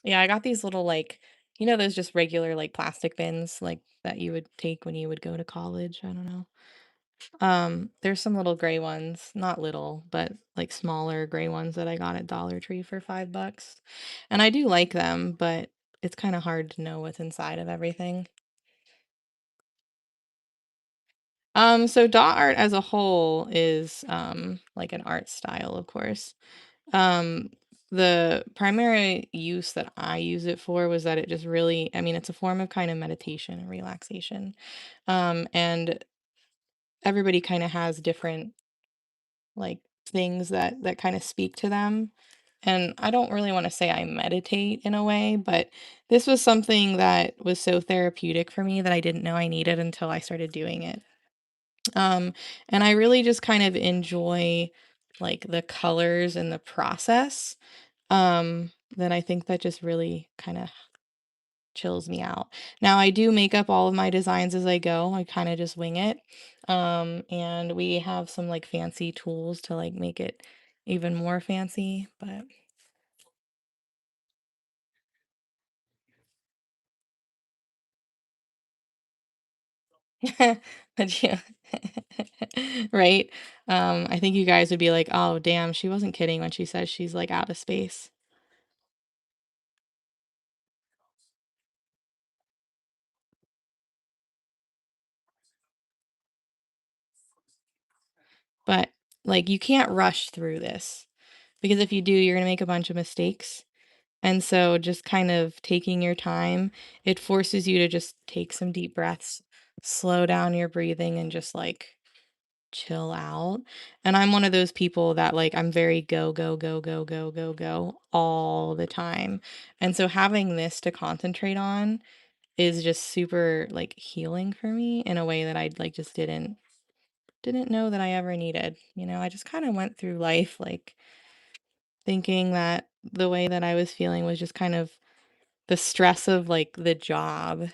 Yeah, I got these little like, those just regular like plastic bins like that you would take when you would go to college. I don't know. There's some little gray ones, not little, but like smaller gray ones that I got at Dollar Tree for $5. And I do like them, but it's kind of hard to know what's inside of everything. So dot art as a whole is like an art style, of course. Um, the primary use that I use it for was that it just really, I mean, it's a form of kind of meditation and relaxation. And everybody kind of has different like things that kind of speak to them. And I don't really want to say I meditate in a way, but this was something that was so therapeutic for me that I didn't know I needed until I started doing it. Um, and I really just kind of enjoy like the colors and the process. Then I think that just really kind of chills me out. Now I do make up all of my designs as I go. I kind of just wing it. And we have some like fancy tools to like make it even more fancy, but but yeah. Right? I think you guys would be like, "Oh, damn, she wasn't kidding when she says she's like out of space." But like you can't rush through this because if you do, you're going to make a bunch of mistakes. And so just kind of taking your time, it forces you to just take some deep breaths, slow down your breathing and just like chill out. And I'm one of those people that like I'm very go, go, go, go, go, go, go all the time. And so having this to concentrate on is just super like healing for me in a way that I like just didn't know that I ever needed. I just kind of went through life like thinking that the way that I was feeling was just kind of the stress of like the job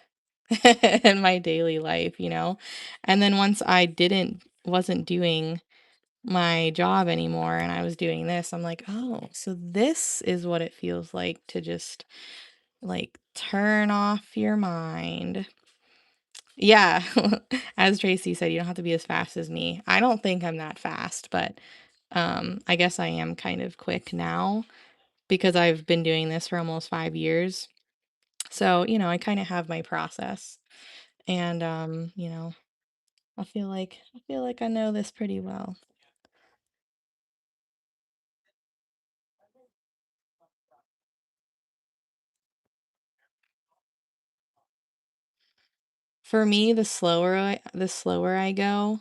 in my daily life. And then once I wasn't doing my job anymore and I was doing this, I'm like, "Oh, so this is what it feels like to just like turn off your mind." Yeah. As Tracy said, you don't have to be as fast as me. I don't think I'm that fast, but I guess I am kind of quick now because I've been doing this for almost 5 years. So, I kind of have my process and I feel like I know this pretty well. For me, the slower I go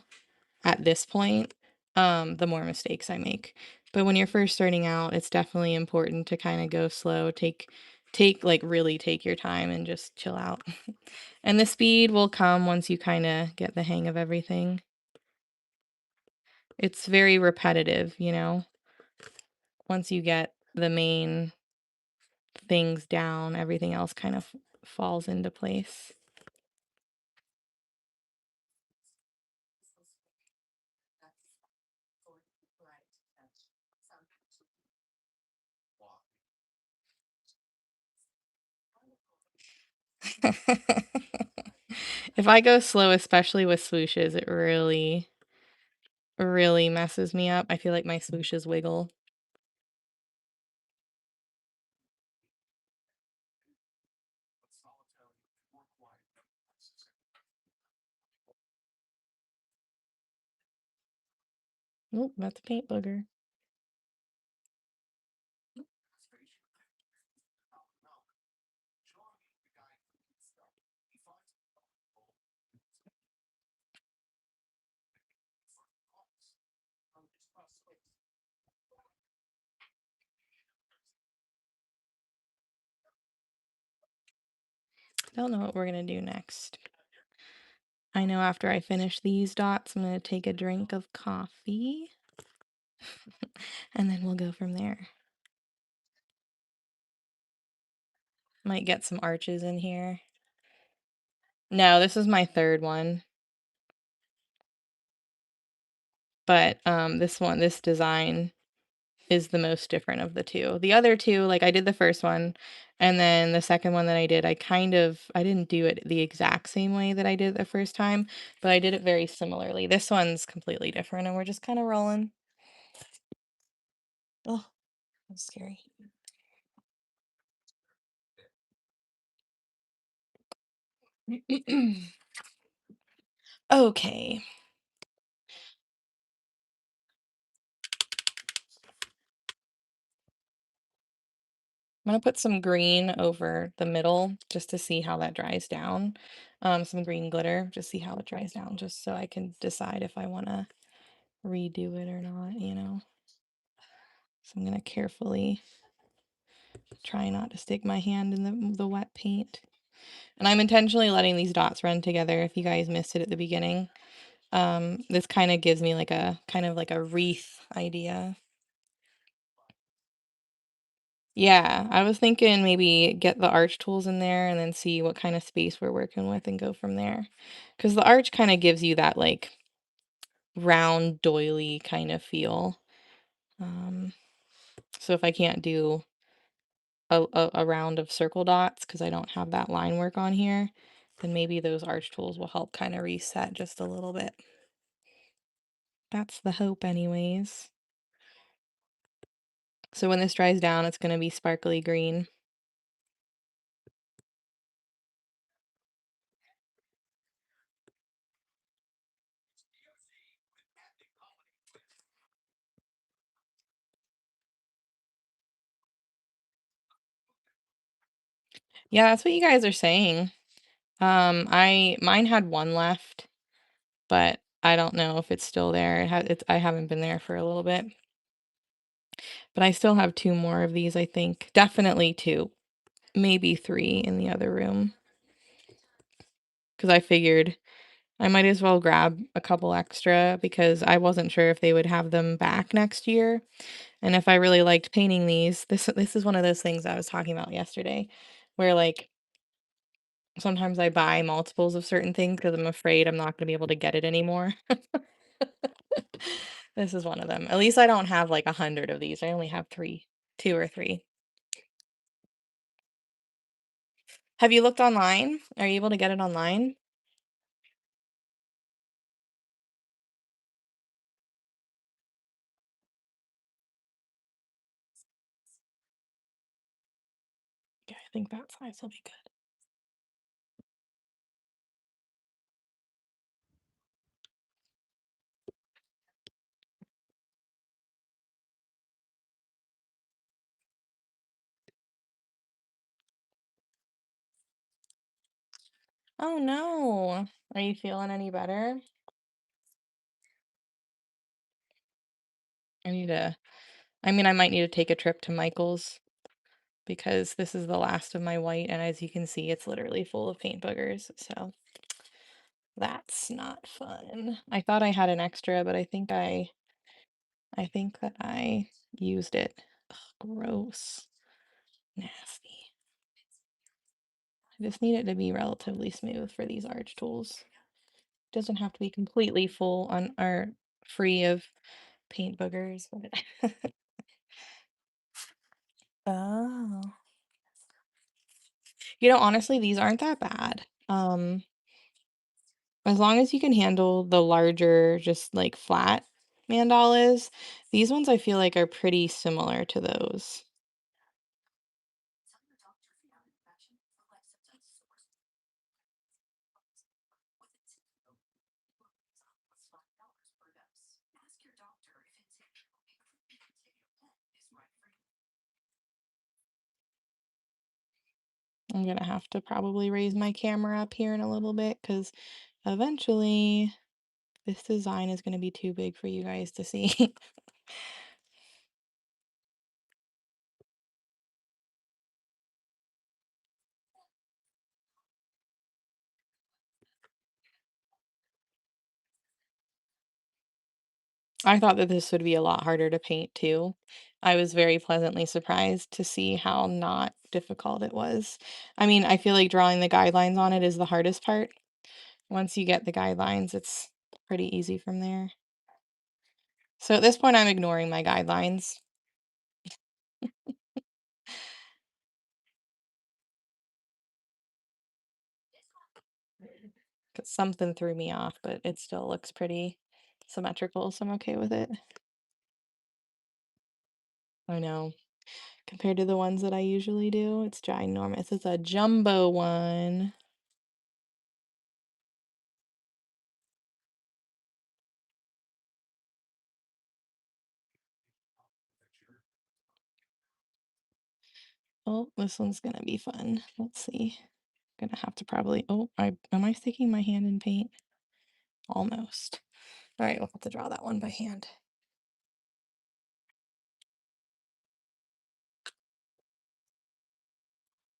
at this point, the more mistakes I make. But when you're first starting out, it's definitely important to kind of go slow, like really take your time and just chill out. And the speed will come once you kind of get the hang of everything. It's very repetitive. Once you get the main things down, everything else kind of falls into place. If I go slow, especially with swooshes, it really, really messes me up. I feel like my swooshes wiggle. Oh, that's a paint booger. I don't know what we're gonna do next. I know after I finish these dots, I'm gonna take a drink of coffee, and then we'll go from there. Might get some arches in here. No, this is my third one, but this design is the most different of the two. The other two, like I did the first one, and then the second one that I did, I didn't do it the exact same way that I did it the first time, but I did it very similarly. This one's completely different, and we're just kind of rolling. Oh, that's scary. Okay. I'm gonna put some green over the middle just to see how that dries down. Some green glitter, just see how it dries down, just so I can decide if I want to redo it or not. So I'm gonna carefully try not to stick my hand in the wet paint. And I'm intentionally letting these dots run together if you guys missed it at the beginning. This kind of gives me like a kind of like a wreath idea. Yeah, I was thinking maybe get the arch tools in there and then see what kind of space we're working with and go from there. Because the arch kind of gives you that like round doily kind of feel. Um, so if I can't do a round of circle dots because I don't have that line work on here, then maybe those arch tools will help kind of reset just a little bit. That's the hope anyways. So when this dries down, it's going to be sparkly green. Yeah, that's what you guys are saying. Mine had one left, but I don't know if it's still there. I haven't been there for a little bit. But I still have 2 more of these, I think. Definitely 2, maybe 3 in the other room. Because I figured I might as well grab a couple extra because I wasn't sure if they would have them back next year. And if I really liked painting these, this is one of those things I was talking about yesterday, where, like, sometimes I buy multiples of certain things because 'cause I'm afraid I'm not gonna be able to get it anymore. This is one of them. At least I don't have, like, 100 of these. I only have 3, 2 or 3. Have you looked online? Are you able to get it online? Yeah, I think that size will be good. Oh, no. Are you feeling any better? I need to I mean, I might need to take a trip to Michael's because this is the last of my white, and as you can see, it's literally full of paint boogers, so that's not fun. I thought I had an extra, but I think that I used it. Ugh, gross. Nasty. I just need it to be relatively smooth for these arch tools. Doesn't have to be completely full on or free of paint boogers, but Oh. Honestly, these aren't that bad. As long as you can handle the larger, just like flat mandalas, these ones I feel like are pretty similar to those. I'm gonna have to probably raise my camera up here in a little bit because eventually this design is gonna be too big for you guys to see. I thought that this would be a lot harder to paint too. I was very pleasantly surprised to see how not difficult it was. I mean, I feel like drawing the guidelines on it is the hardest part. Once you get the guidelines, it's pretty easy from there. So at this point, I'm ignoring my guidelines. 'Cause something threw me off, but it still looks pretty symmetrical, so I'm okay with it. I know. Compared to the ones that I usually do, it's ginormous. It's a jumbo one. Oh, this one's gonna be fun. Let's see. Gonna have to probably oh, I am I sticking my hand in paint? Almost. All right, we'll have to draw that one by hand.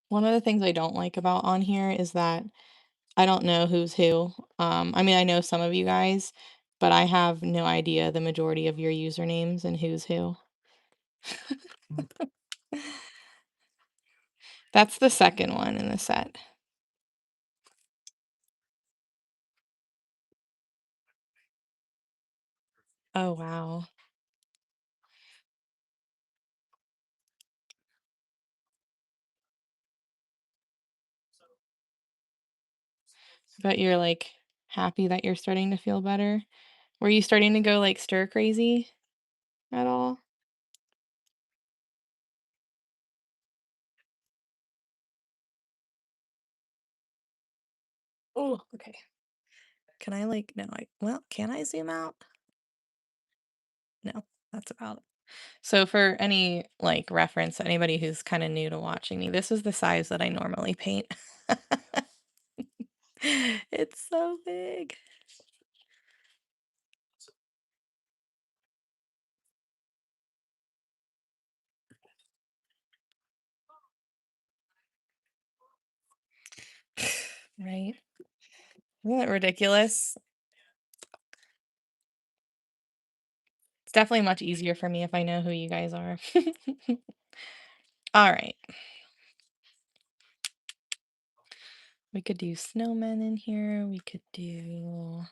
One of the things I don't like about on here is that I don't know who's who. I mean, I know some of you guys, but I have no idea the majority of your usernames and who's who. That's the second one in the set. Oh, wow. But you're like happy that you're starting to feel better. Were you starting to go like stir crazy at all? Oh, okay. Can I like no, well, can I zoom out? No, that's about it. So for any like reference, anybody who's kind of new to watching me, this is the size that I normally paint. It's so big. Right? Isn't it ridiculous? It's definitely much easier for me if I know who you guys are. All right. We could do snowmen in here. We could do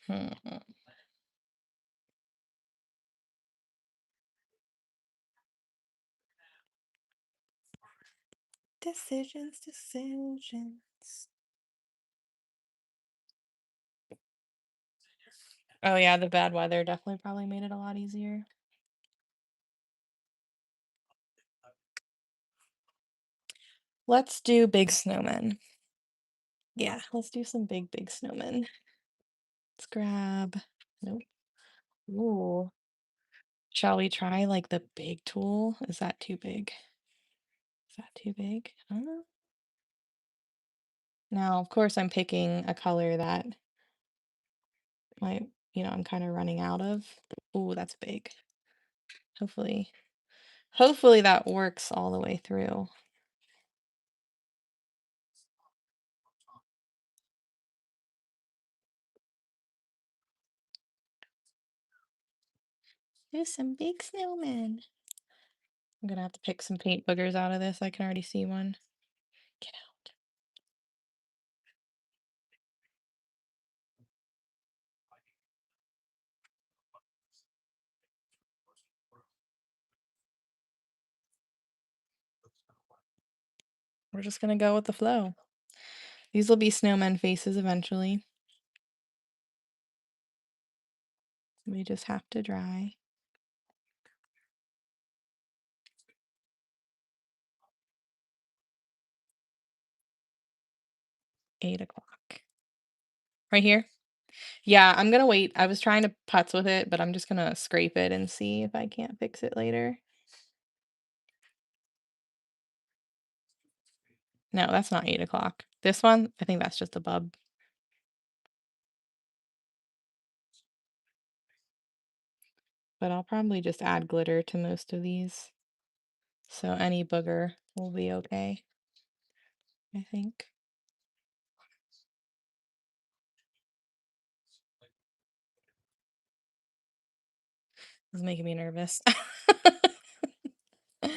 hmm, decisions. Oh yeah, the bad weather definitely probably made it a lot easier. Let's do big snowmen. Yeah, let's do some big snowmen. Let's grab. Nope. Ooh. Shall we try like the big tool? Is that too big? Is that too big? Now, of course, I'm picking a color that might, I'm kind of running out of. Ooh, that's big. Hopefully, hopefully that works all the way through. There's some big snowmen. I'm gonna have to pick some paint boogers out of this. I can already see one. Get out. We're just gonna go with the flow. These will be snowmen faces eventually. We just have to dry. 8 o'clock. Right here? Yeah, I'm gonna wait. I was trying to putz with it, but I'm just gonna scrape it and see if I can't fix it later. No, that's not 8 o'clock. This one, I think that's just a bub. But I'll probably just add glitter to most of these. So any booger will be okay, I think. This is making me nervous. This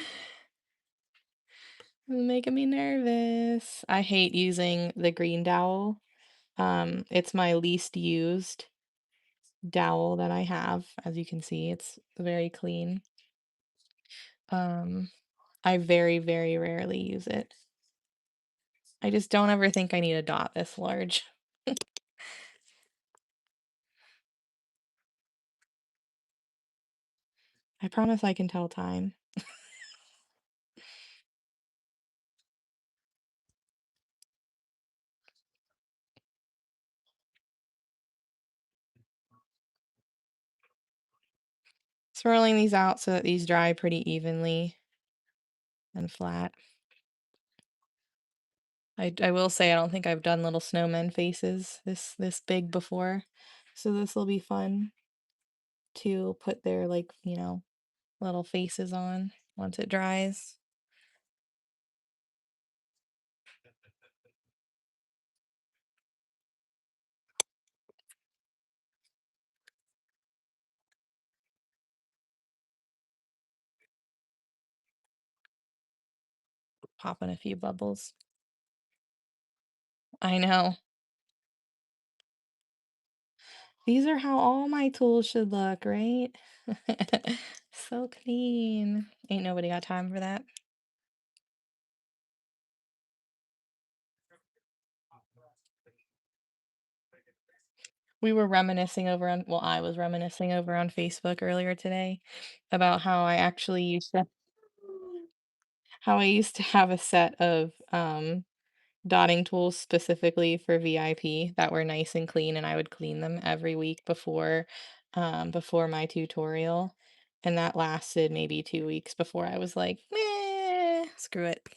is making me nervous. I hate using the green dowel. It's my least used dowel that I have. As you can see, it's very clean. I very, very rarely use it. I just don't ever think I need a dot this large. I promise I can tell time. Swirling these out so that these dry pretty evenly and flat. I will say I don't think I've done little snowmen faces this big before. So this will be fun to put their like, little faces on once it dries. Popping a few bubbles. I know. These are how all my tools should look, right? So clean. Ain't nobody got time for that. We were reminiscing over on, well, I was reminiscing over on Facebook earlier today about how I used to have a set of dotting tools specifically for VIP that were nice and clean, and I would clean them every week before my tutorial. And that lasted maybe 2 weeks before I was like, meh, screw it.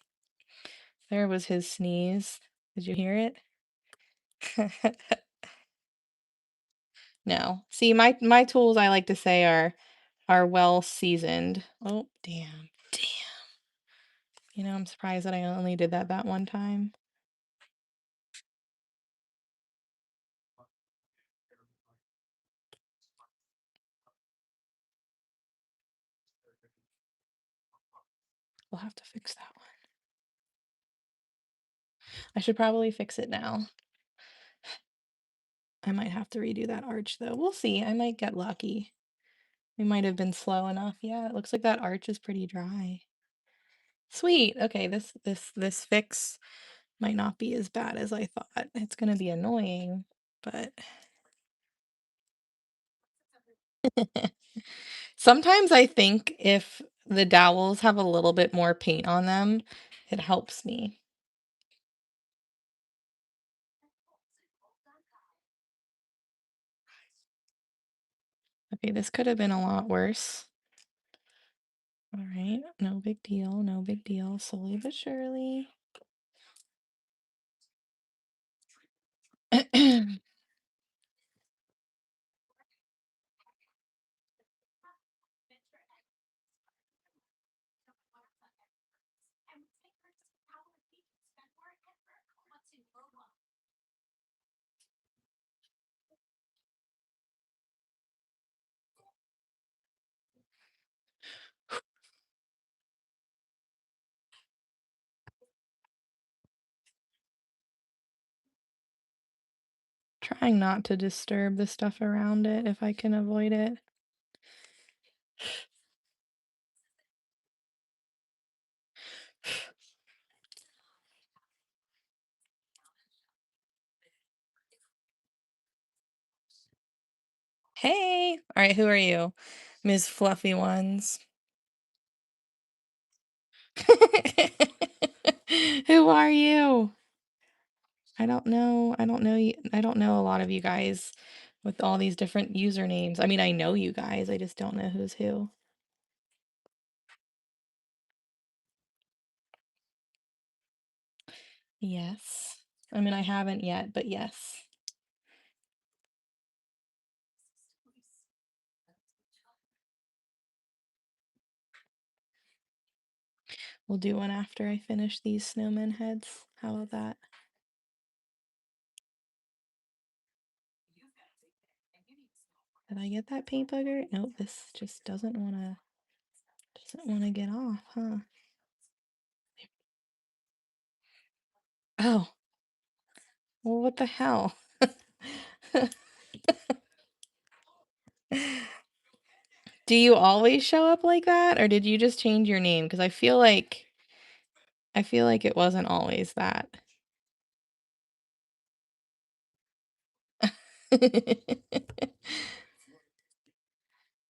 There was his sneeze. Did you hear it? No. See, my tools I like to say are well seasoned. Oh, damn. Damn. I'm surprised that I only did that one time. we'll have to fix that one. I should probably fix it now. I might have to redo that arch though. We'll see. I might get lucky. We might have been slow enough. Yeah, it looks like that arch is pretty dry. Sweet. Okay, this fix might not be as bad as I thought. It's gonna be annoying, but sometimes I think if the dowels have a little bit more paint on them, it helps me. Okay, this could have been a lot worse. All right, no big deal, no big deal. Slowly but surely. Trying not to disturb the stuff around it if I can avoid it. Hey! All right, who are you? Ms. Fluffy Ones. Who are you? I don't know. I don't know you. I don't know a lot of you guys with all these different usernames. I mean, I know you guys. I just don't know who's who. Yes. I mean, I haven't yet, but yes. We'll do one after I finish these snowman heads. How about that? Did I get that paint bugger? Nope, this just doesn't wanna get off, huh? Oh, well, what the hell? Do you always show up like that, or did you just change your name? Because I feel like it wasn't always that.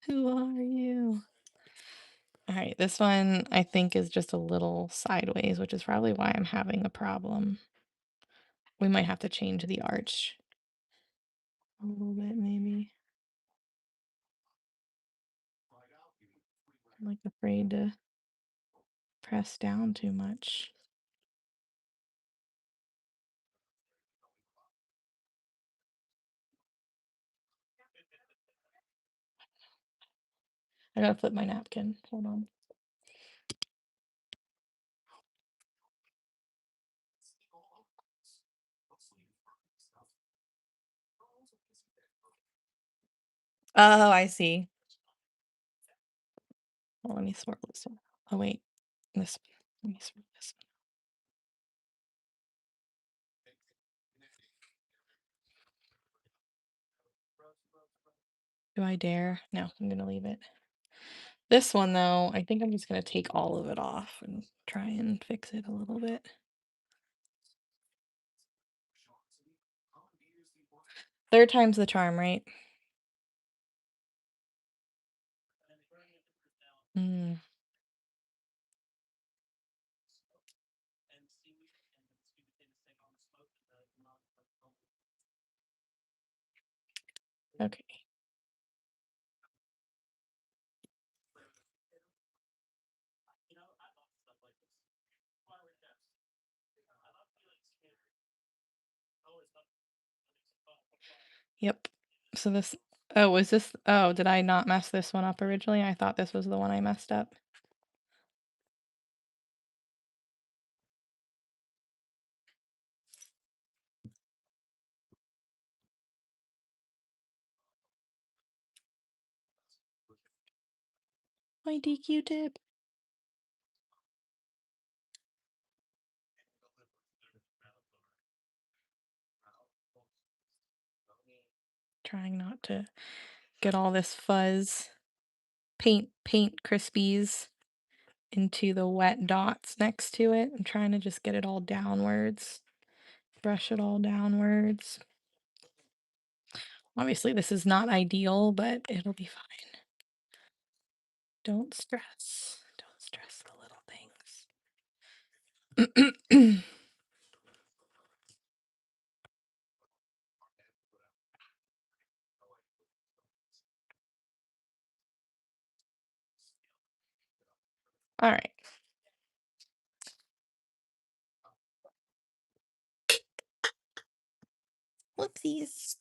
Who are you? All right, this one I think is just a little sideways, which is probably why I'm having a problem. We might have to change the arch a little bit, maybe. I'm like afraid to press down too much. I gotta flip my napkin. Hold on. Oh, I see. Well, let me swirl this one. Oh, wait. This one. Let me swirl this one. Do I dare? No, I'm gonna leave it. This one, though, I think I'm just gonna take all of it off and try and fix it a little bit. Third time's the charm, right? Mm, okay. Yep. So this, oh, was this, oh, did I not mess this one up originally? I thought this was the one I messed up. My DQ tip. trying not to get all this fuzz paint crispies into the wet dots next to it. I'm trying to just get it all downwards, brush it all downwards. Obviously, this is not ideal, but it'll be fine. Don't stress. Don't stress the little things. All right. Whoopsies.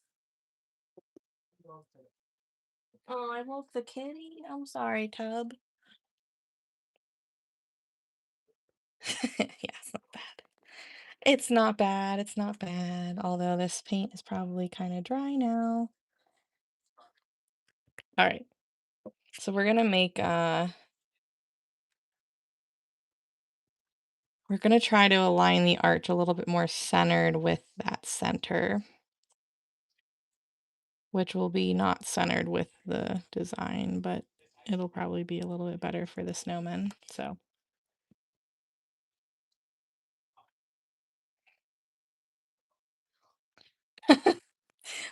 Oh, I woke the kitty. I'm sorry, Tub. Yeah, it's not bad. It's not bad. It's not bad. Although this paint is probably kind of dry now. All right. So we're gonna make we're gonna try to align the arch a little bit more centered with that center, which will be not centered with the design, but it'll probably be a little bit better for the snowman. So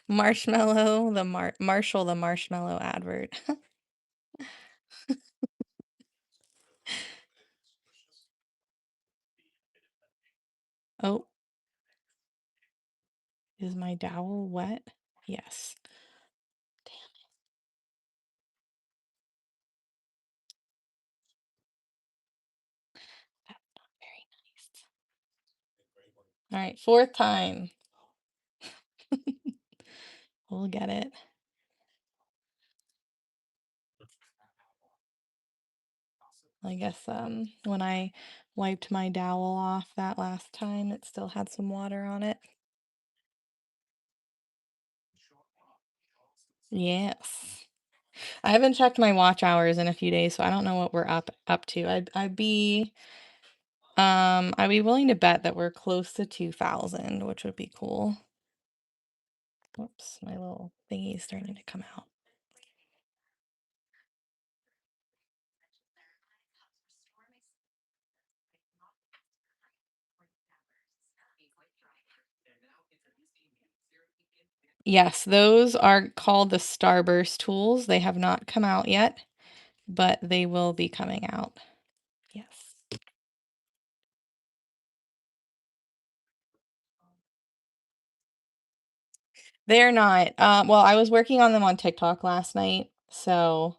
Marshmallow, the Marshall the marshmallow advert. Oh, is my dowel wet? Yes. Damn, that's not very nice. All right, fourth time. We'll get it. I guess when I wiped my dowel off that last time, it still had some water on it. Yes. I haven't checked my watch hours in a few days, so I don't know what we're up to. I'd be willing to bet that we're close to 2,000, which would be cool. Whoops, my little thingy is starting to come out. Yes, those are called the Starburst tools. They have not come out yet, but they will be coming out. Yes. They're not. Well, I was working on them on TikTok last night, so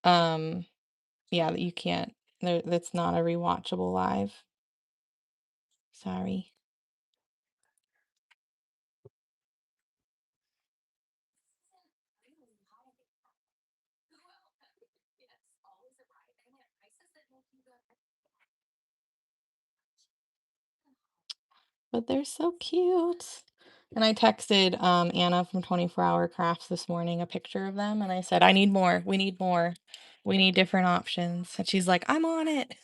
um, yeah, you can't. That's not a rewatchable live. Sorry. But they're so cute. And I texted Anna from 24 Hour Crafts this morning a picture of them, and I said, I need more. We need more. We need different options. And she's like, I'm on it.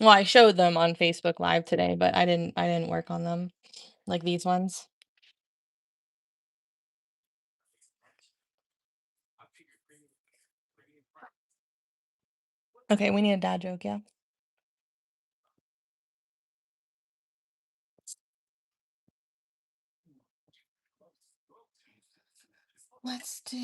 Well, I showed them on Facebook Live today, but I didn't work on them like these ones. Okay, we need a dad joke, yeah. Let's do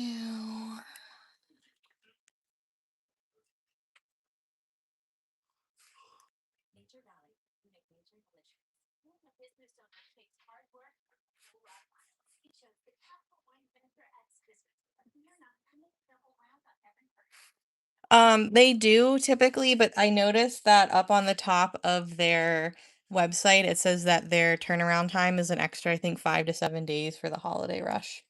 they do typically, but I noticed that up on the top of their website, it says that their turnaround time is an extra, I think, 5 to 7 days for the holiday rush.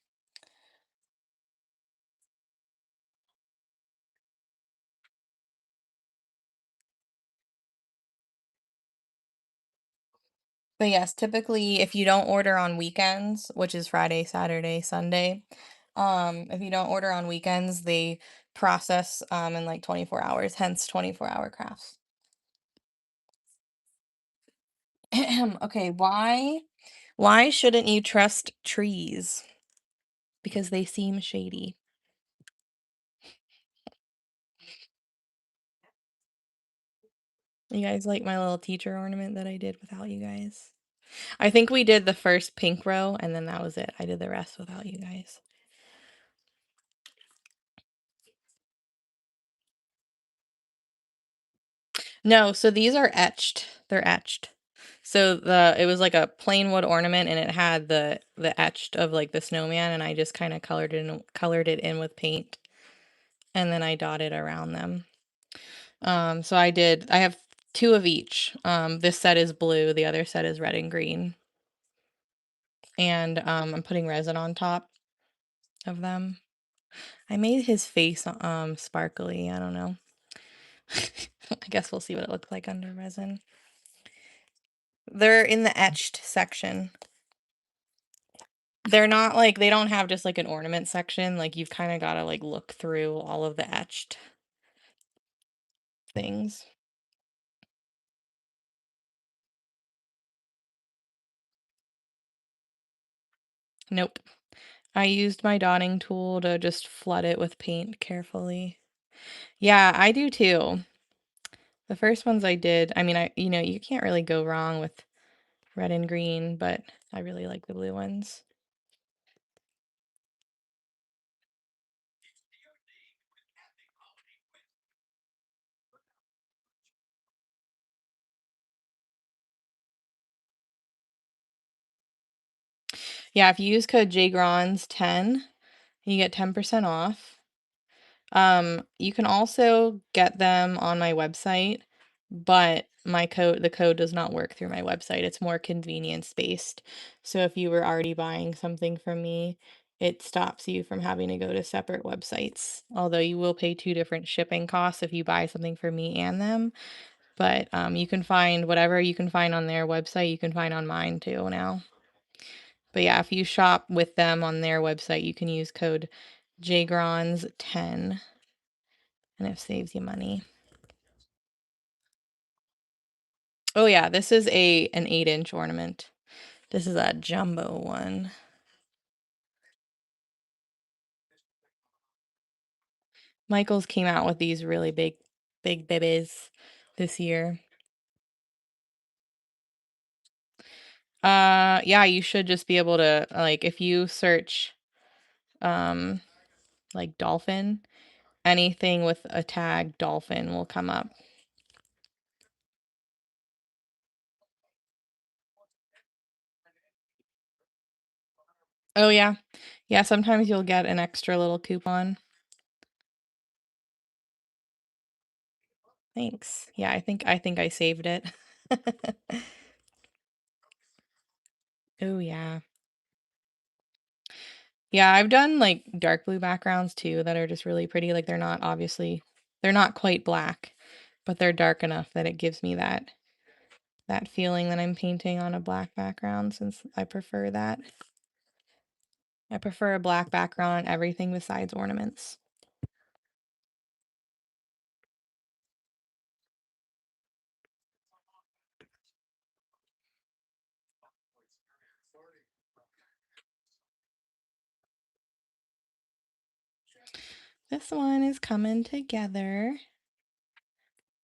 But yes, typically if you don't order on weekends, which is Friday, Saturday, Sunday, if you don't order on weekends, they process in like 24 hours, hence 24-hour crafts. Okay, why shouldn't you trust trees? Because they seem shady. You guys like my little teacher ornament that I did without you guys? I think we did the first pink row and then that was it. I did the rest without you guys. No, so these are etched. They're etched. So it was like a plain wood ornament and it had the etched of like the snowman and I just kind of colored it in with paint and then I dotted around them. So I have two of each. This set is blue, the other set is red and green. And I'm putting resin on top of them. I made his face sparkly. I don't know. I guess we'll see what it looks like under resin. They're in the etched section. They're not like they don't have just like an ornament section. Like you've kind of got to like look through all of the etched things. Nope. I used my dotting tool to just flood it with paint carefully. Yeah, I do too. The first ones I did, I mean, you can't really go wrong with red and green, but I really like the blue ones. Yeah, if you use code JGrondz10, you get 10% off. You can also get them on my website, but the code does not work through my website. It's more convenience based. So if you were already buying something from me, it stops you from having to go to separate websites. Although you will pay two different shipping costs if you buy something from me and them. But you can find whatever you can find on their website, you can find on mine too now. But yeah, if you shop with them on their website, you can use code JGrondz10 and it saves you money. Oh yeah, this is an 8-inch ornament. This is a jumbo one. Michaels came out with these really big babies this year. Yeah, you should just be able to like if you search like dolphin, anything with a tag dolphin will come up. Oh yeah. Yeah, sometimes you'll get an extra little coupon. Thanks. Yeah, I think I saved it. Oh yeah. Yeah, I've done like dark blue backgrounds too that are just really pretty. Like they're not quite black, but they're dark enough that it gives me that feeling that I'm painting on a black background since I prefer that. I prefer a black background on everything besides ornaments. This one is coming together.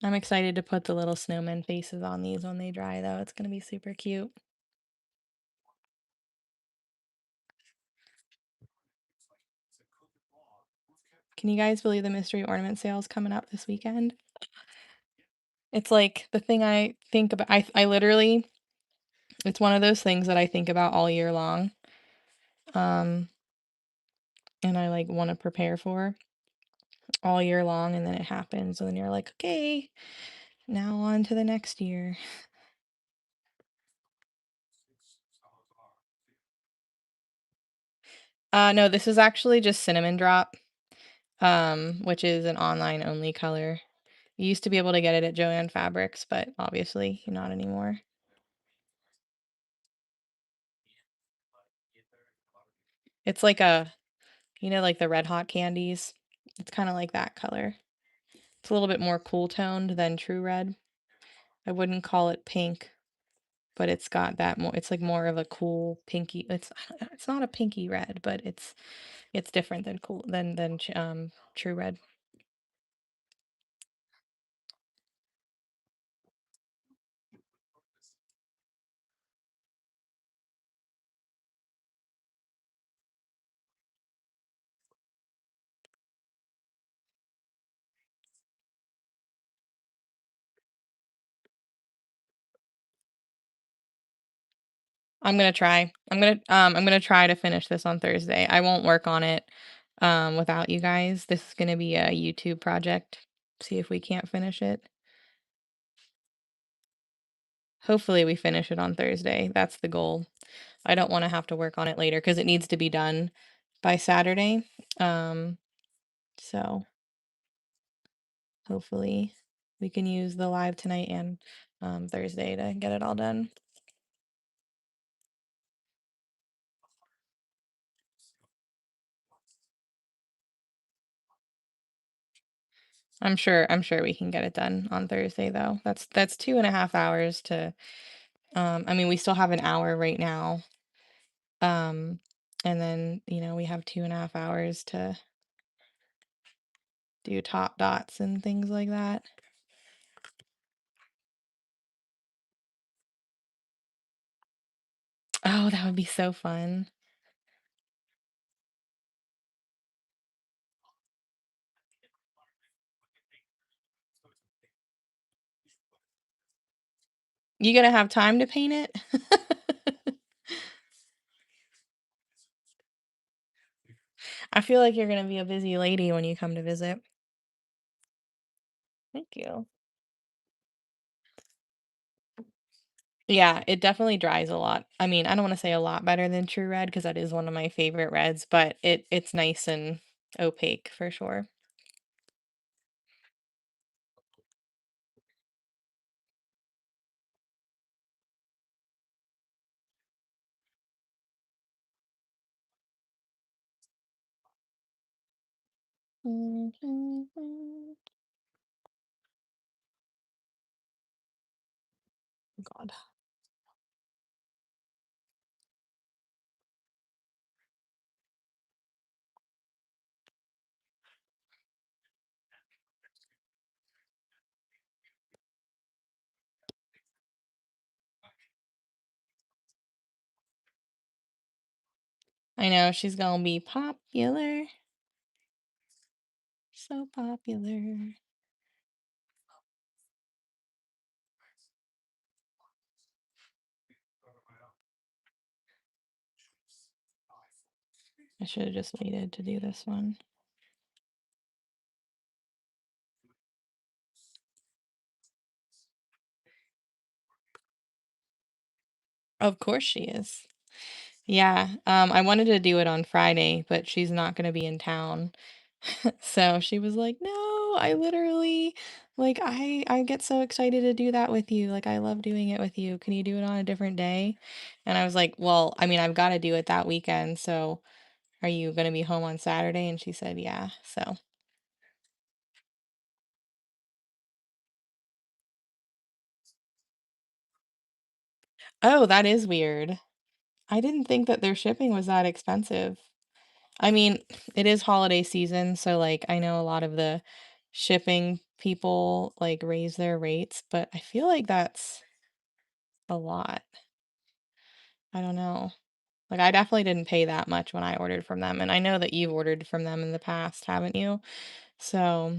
I'm excited to put the little snowman faces on these when they dry though. It's going to be super cute. Can you guys believe the mystery ornament sale is coming up this weekend? It's like the thing I think about. I literally, it's one of those things that I think about all year long. And I like want to prepare for all year long, and then it happens, and then you're like, okay, now on to the next year. No, this is actually just cinnamon drop, which is an online only color. You used to be able to get it at Joann Fabrics, but obviously not anymore. It's like like the red hot candies. It's kind of like that color. It's a little bit more cool toned than true red. I wouldn't call it pink, but it's got that more, it's like more of a cool pinky. It's not a pinky red, but it's different than cool than true red. I'm gonna try to finish this on Thursday. I won't work on it without you guys. This is gonna be a YouTube project. See if we can't finish it. Hopefully we finish it on Thursday. That's the goal. I don't want to have to work on it later because it needs to be done by Saturday. Um, so hopefully we can use the live tonight and Thursday to get it all done. I'm sure we can get it done on Thursday though. That's 2.5 hours to I mean we still have an hour right now. Um and then, we have 2.5 hours to do top dots and things like that. Oh, that would be so fun. You gonna have time to paint it? I feel like you're gonna be a busy lady when you come to visit. Thank you. Yeah, it definitely dries a lot. I mean, I don't want to say a lot better than True Red because that is one of my favorite reds, but it's nice and opaque for sure. God. I know she's gonna be popular. So popular. I should have just waited to do this one. Of course she is. Yeah, I wanted to do it on Friday, but she's not gonna be in town. So she was like, "No, I literally like I get so excited to do that with you. Like I love doing it with you. Can you do it on a different day?" And I was like, "Well, I mean, I've got to do it that weekend. So are you going to be home on Saturday?" And she said, "Yeah." So, oh, that is weird. I didn't think that their shipping was that expensive. I mean, it is holiday season, so like I know a lot of the shipping people like raise their rates, but I feel like that's a lot. I don't know. Like I definitely didn't pay that much when I ordered from them, and I know that you've ordered from them in the past, haven't you? So,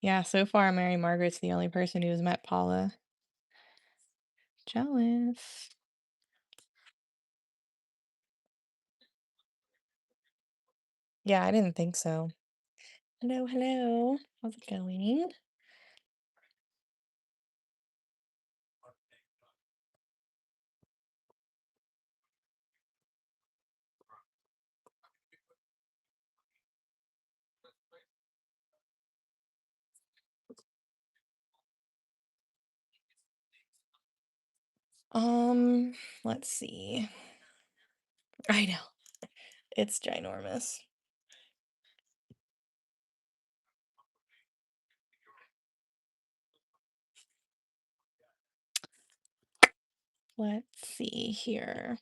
yeah, so far Mary Margaret's the only person who's met Paula. Jealous. Yeah, I didn't think so. Hello, hello. How's it going? Um, let's see. I know. It's ginormous. Let's see here.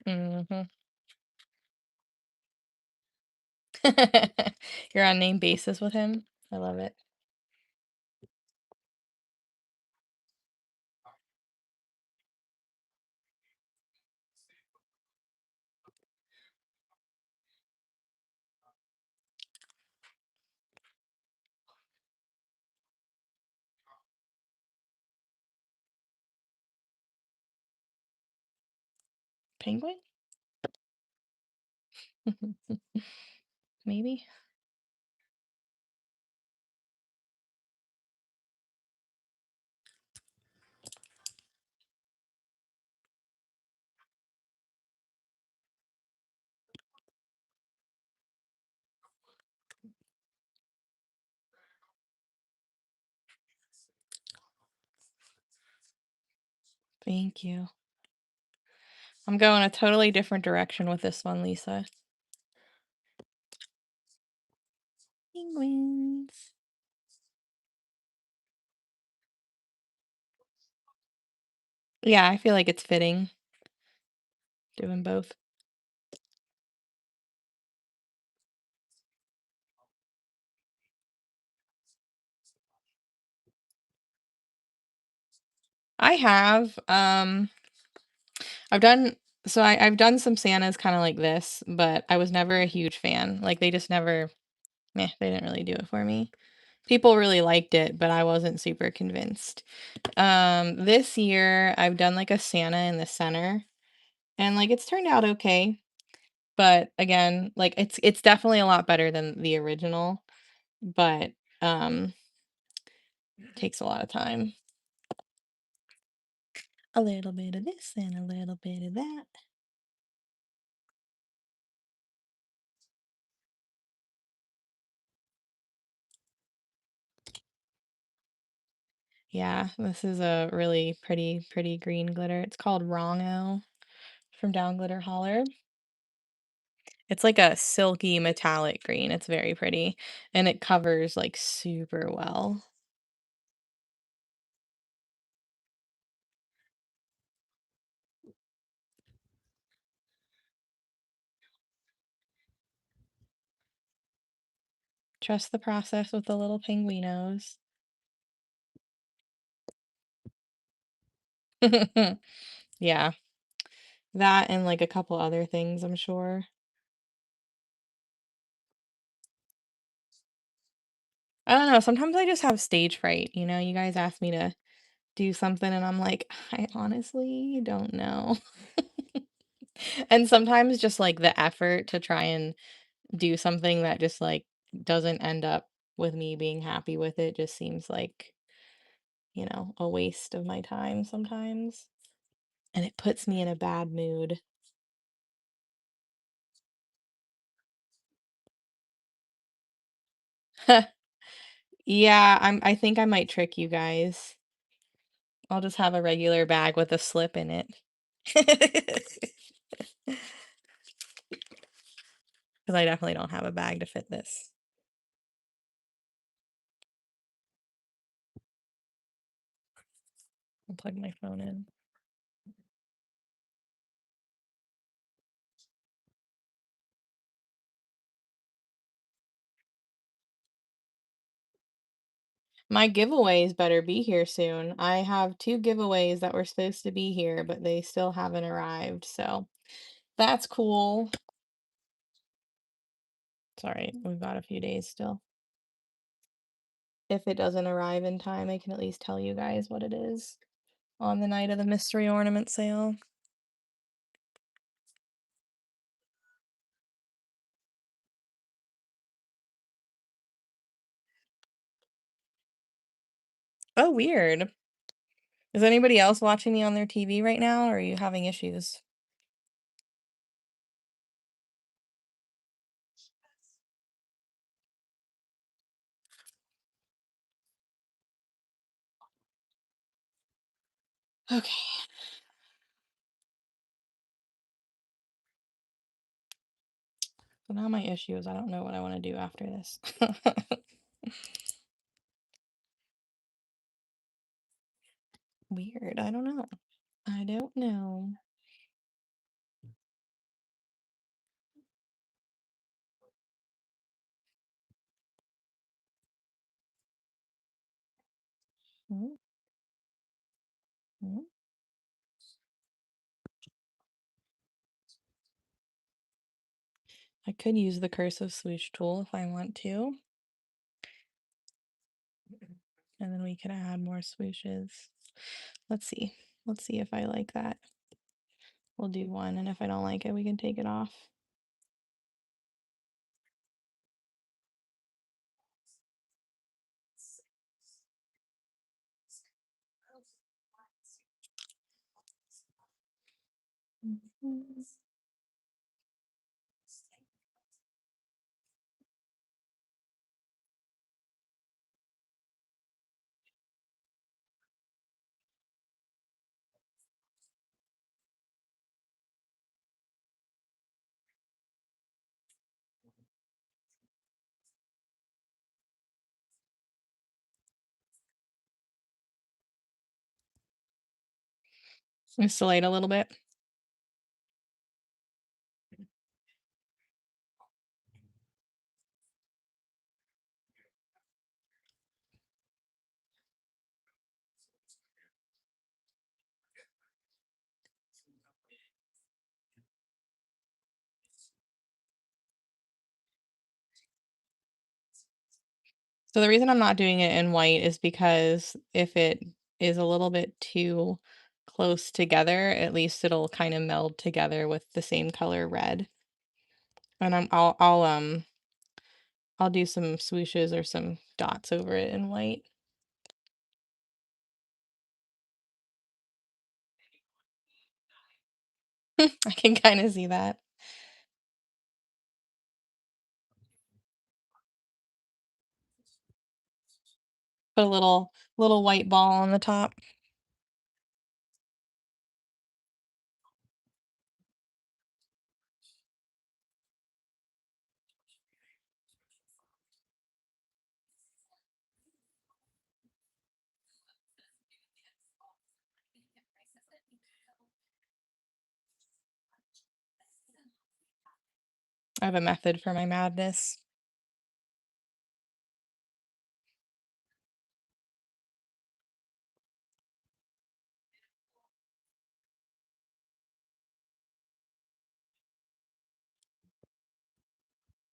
Mhm. You're on name basis with him? I love it. Penguin? Maybe? Thank you. I'm going a totally different direction with this one, Lisa. Penguins. Yeah, I feel like it's fitting doing both. I have. I've done I've done some Santas kind of like this, but I was never a huge fan. Like they just never, meh, they didn't really do it for me. People really liked it, but I wasn't super convinced. This year I've done like a Santa in the center, and like it's turned out okay. But again, like it's definitely a lot better than the original, but um takes a lot of time. A little bit of this and a little bit of that. Yeah, this is a really pretty green glitter. It's called Wrongo from Down Glitter Holler. It's like a silky metallic green. It's very pretty and it covers like super well. Trust the process with the little penguinos. Yeah, that and like a couple other things, I'm sure. I don't know. Sometimes I just have stage fright. You guys ask me to do something, and I'm like, I honestly don't know. And sometimes just like the effort to try and do something that just like doesn't end up with me being happy with it just seems like, a waste of my time sometimes. And it puts me in a bad mood. Yeah, I think I might trick you guys. I'll just have a regular bag with a slip in it. Because I definitely don't have a bag to fit this. I'll plug my phone in. My giveaways better be here soon. I have two giveaways that were supposed to be here, but they still haven't arrived, so that's cool. Sorry, we've got a few days still. If it doesn't arrive in time, I can at least tell you guys what it is on the night of the mystery ornament sale. Oh, weird. Is anybody else watching me on their TV right now, or are you having issues? Okay. So now my issue is I don't know what I want to do after this. Weird. I don't know. I don't know. Hmm, hmm. I could use the cursive swoosh tool if I want to. And then we could add more swooshes. Let's see. Let's see if I like that. We'll do one, and if I don't like it, we can take it off. Mhm. Just to light a little bit. So the reason I'm not doing it in white is because if it is a little bit too close together, at least it'll kind of meld together with the same color red. And I'll do some swooshes or some dots over it in white. I can kind of see that. Put a little white ball on the top. I have a method for my madness.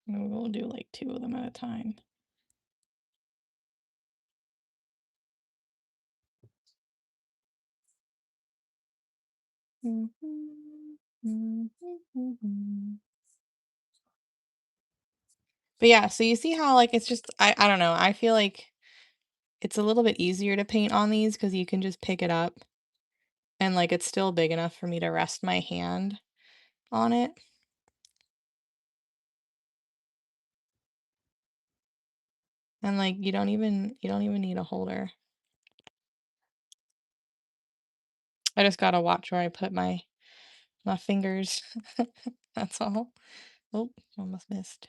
We'll do like 2 of them at a time. But yeah, so you see how like it's just I don't know. I feel like it's a little bit easier to paint on these because you can just pick it up and like it's still big enough for me to rest my hand on it. And like you don't even need a holder. I just gotta watch where I put my fingers. That's all. Oh, almost missed.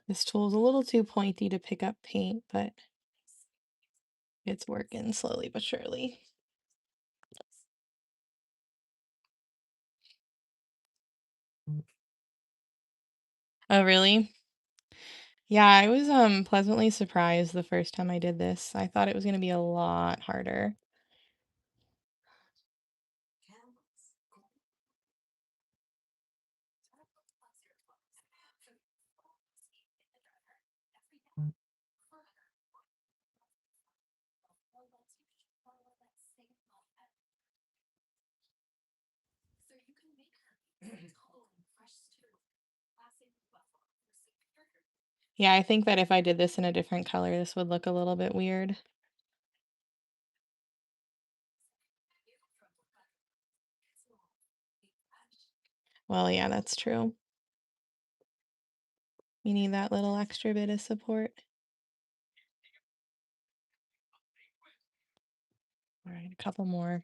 This tool is a little too pointy to pick up paint, but it's working slowly but surely. Oh, really? Yeah, I was pleasantly surprised the first time I did this. I thought it was going to be a lot harder. Yeah, I think that if I did this in a different color, this would look a little bit weird. Well, yeah, that's true. You need that little extra bit of support. All right, a couple more.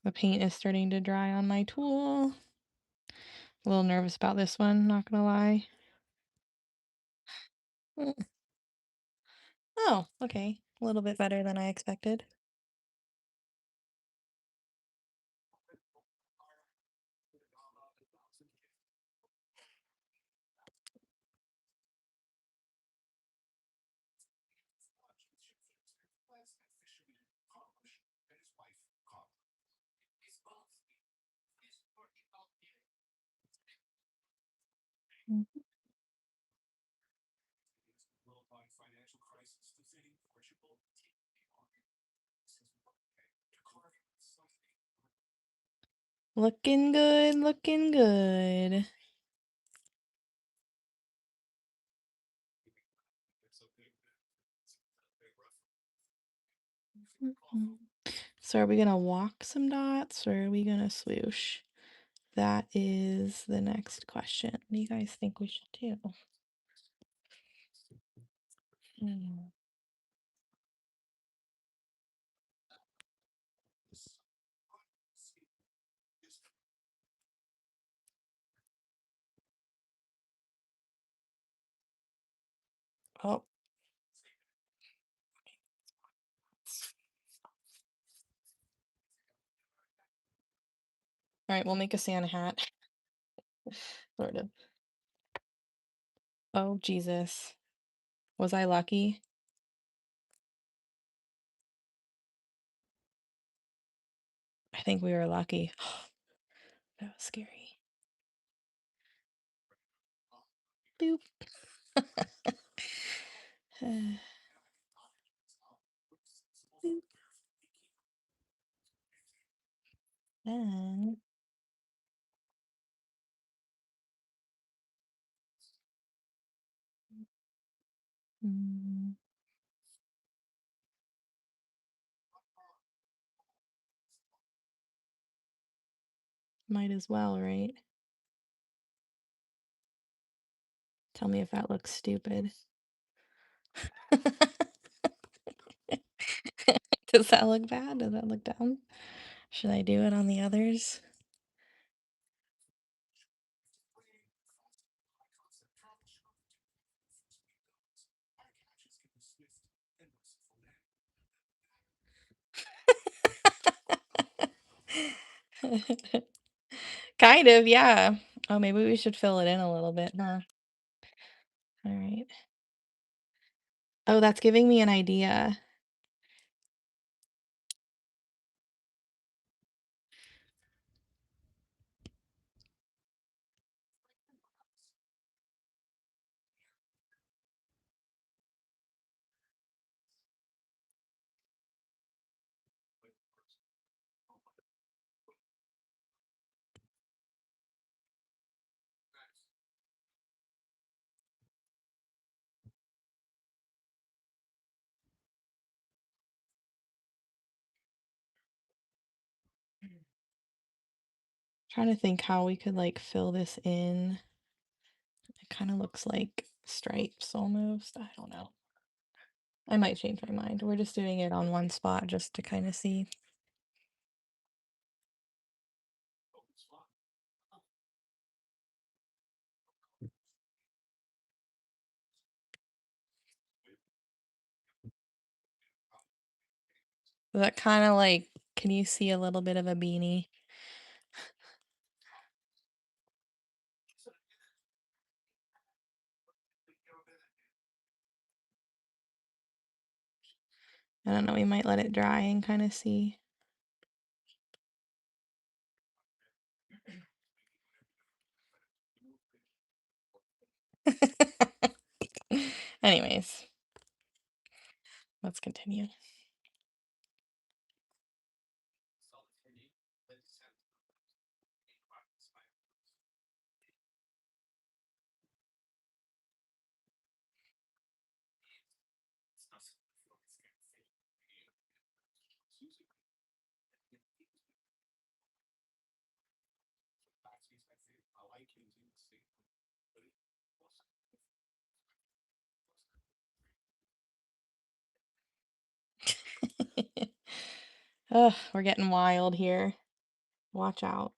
The paint is starting to dry on my tool. A little nervous about this one, not gonna lie. Mm. Oh, okay. A little bit better than I expected. Mm. Looking good, looking good. Mhm. So are we gonna walk some dots or are we gonna swoosh? That is the next question. What do you guys think we should do? Hmm. Oh, all right, we'll make a Santa hat. Sort of. Oh, Jesus. Was I lucky? I think we were lucky. That was scary. Boop. Boop. Then mm, might as well, right? Tell me if that looks stupid. Does that look bad? Does that look dumb? Should I do it on the others? Kind of, yeah. Oh, maybe we should fill it in a little bit, huh? All right. Oh, that's giving me an idea. Trying to think how we could like fill this in. It kind of looks like stripes almost. I don't know. I might change my mind. We're just doing it on one spot just to kind of see. Is that kind of like, can you see a little bit of a beanie? I don't know, we might let it dry and kind of see. Anyways, let's continue. Ugh, we're getting wild here. Watch out.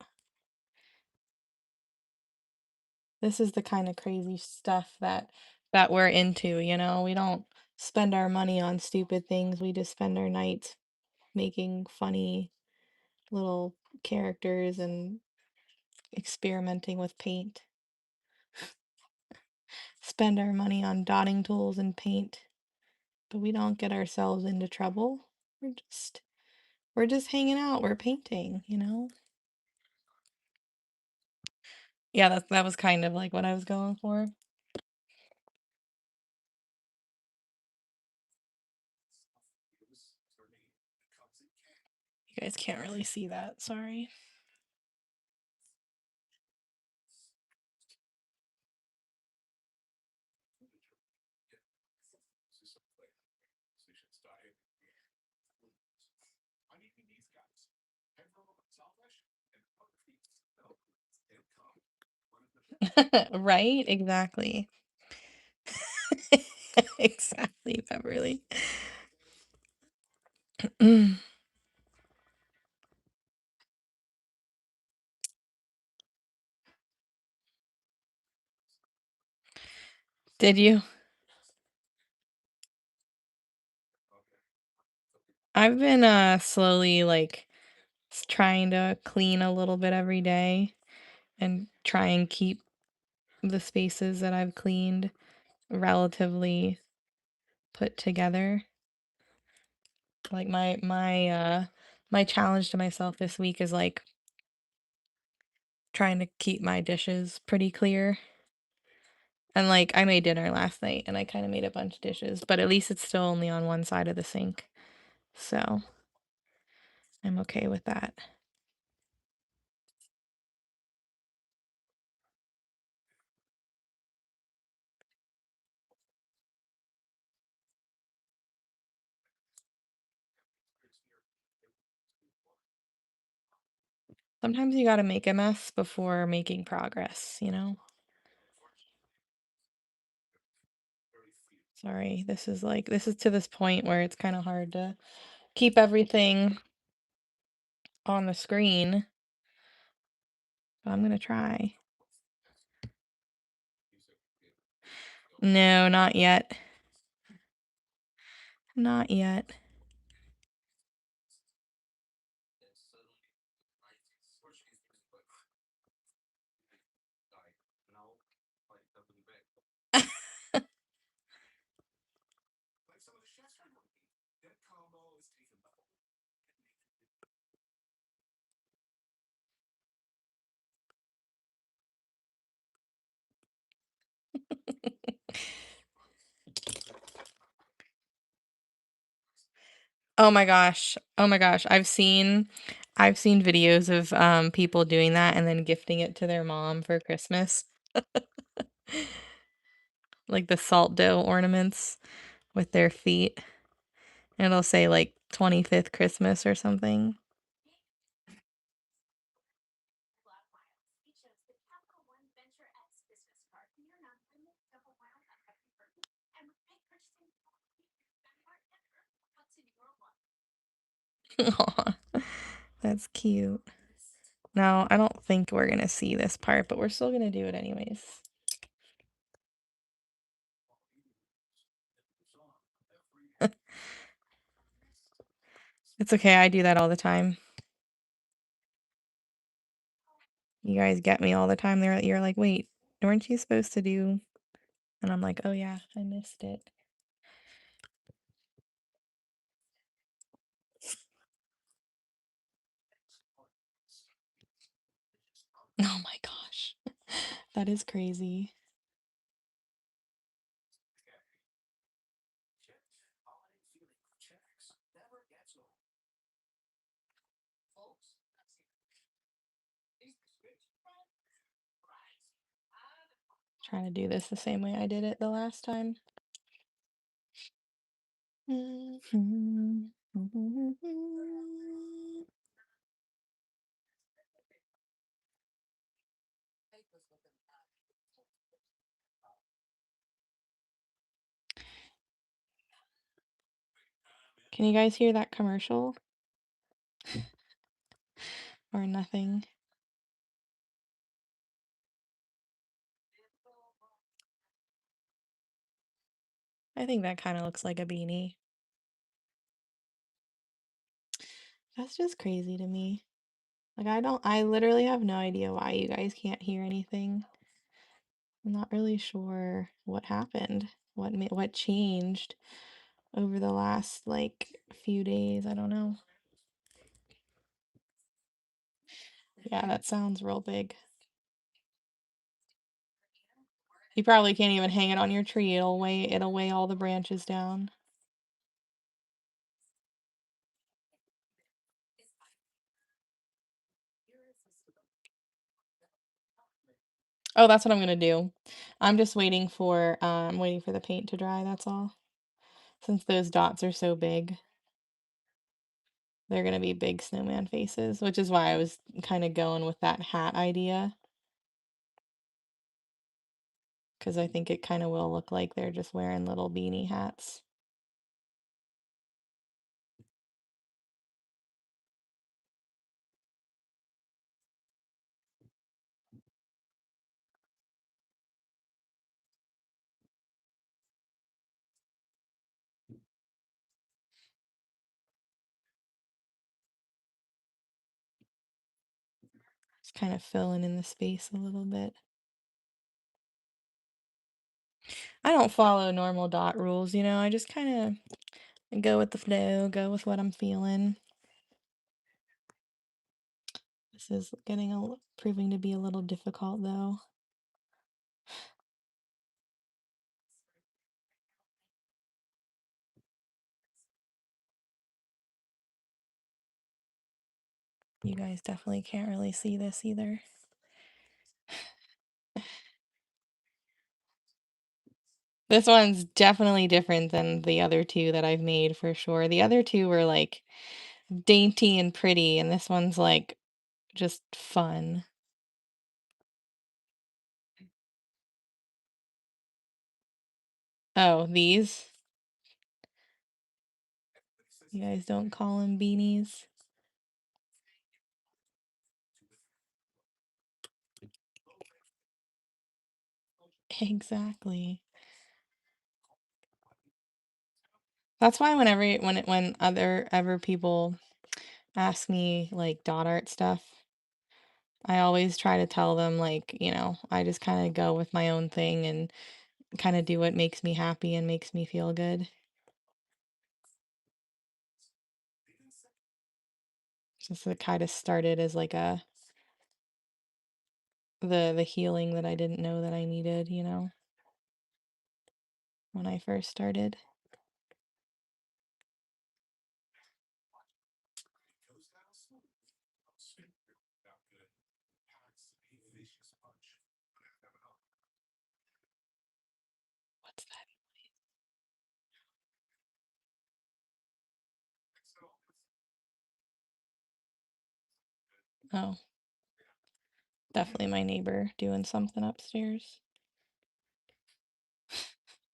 This is the kind of crazy stuff that we're into, you know? We don't spend our money on stupid things. We just spend our nights making funny little characters and experimenting with paint. Spend our money on dotting tools and paint, but we don't get ourselves into trouble. We're just hanging out, we're painting, you know? Yeah, that was kind of like what I was going for. You guys can't really see that, sorry. Right? Exactly. Exactly, Beverly. Did you? I've been slowly like trying to clean a little bit every day and try and keep the spaces that I've cleaned relatively put together. Like my challenge to myself this week is like trying to keep my dishes pretty clear. And like I made dinner last night and I kind of made a bunch of dishes, but at least it's still only on one side of the sink. So, I'm okay with that. Sometimes you got to make a mess before making progress, you know? Sorry, this is to this point where it's kind of hard to keep everything on the screen. But I'm gonna try. No, not yet. Not yet. Oh my gosh. Oh my gosh. I've seen videos of people doing that and then gifting it to their mom for Christmas. Like the salt dough ornaments with their feet. And it'll say like 25th Christmas or something. Aw, that's cute. No, I don't think we're gonna see this part, but we're still gonna do it anyways. It's okay, I do that all the time. You guys get me all the time. You're like, "Wait, weren't you supposed to do?" And I'm like, "Oh yeah, I missed it." Oh my gosh. That is crazy. Trying to do this the same way I did it the last time. Can you guys hear that commercial or nothing? I think that kind of looks like a beanie. That's just crazy to me. Like I literally have no idea why you guys can't hear anything. I'm not really sure what happened, what changed over the last like few days. I don't know. Yeah, that sounds real big. You probably can't even hang it on your tree. It'll weigh all the branches down. Oh, that's what I'm gonna do. I'm just waiting for the paint to dry, that's all. Since those dots are so big, they're gonna be big snowman faces, which is why I was kind of going with that hat idea, because I think it kind of will look like they're just wearing little beanie hats. Just kind of filling in the space a little bit. I don't follow normal dot rules, I just kind of go with the flow, go with what I'm feeling. This is proving to be a little difficult though. You guys definitely can't really see this either. This one's definitely different than the other two that I've made for sure. The other two were like dainty and pretty, and this one's like just fun. Oh, these? You guys don't call them beanies? Exactly. That's why when other ever people ask me like dot art stuff, I always try to tell them like, I just kind of go with my own thing and kind of do what makes me happy and makes me feel good. Just it kind of started as like the healing that I didn't know that I needed, when I first started. What's that? Oh, definitely my neighbor doing something upstairs.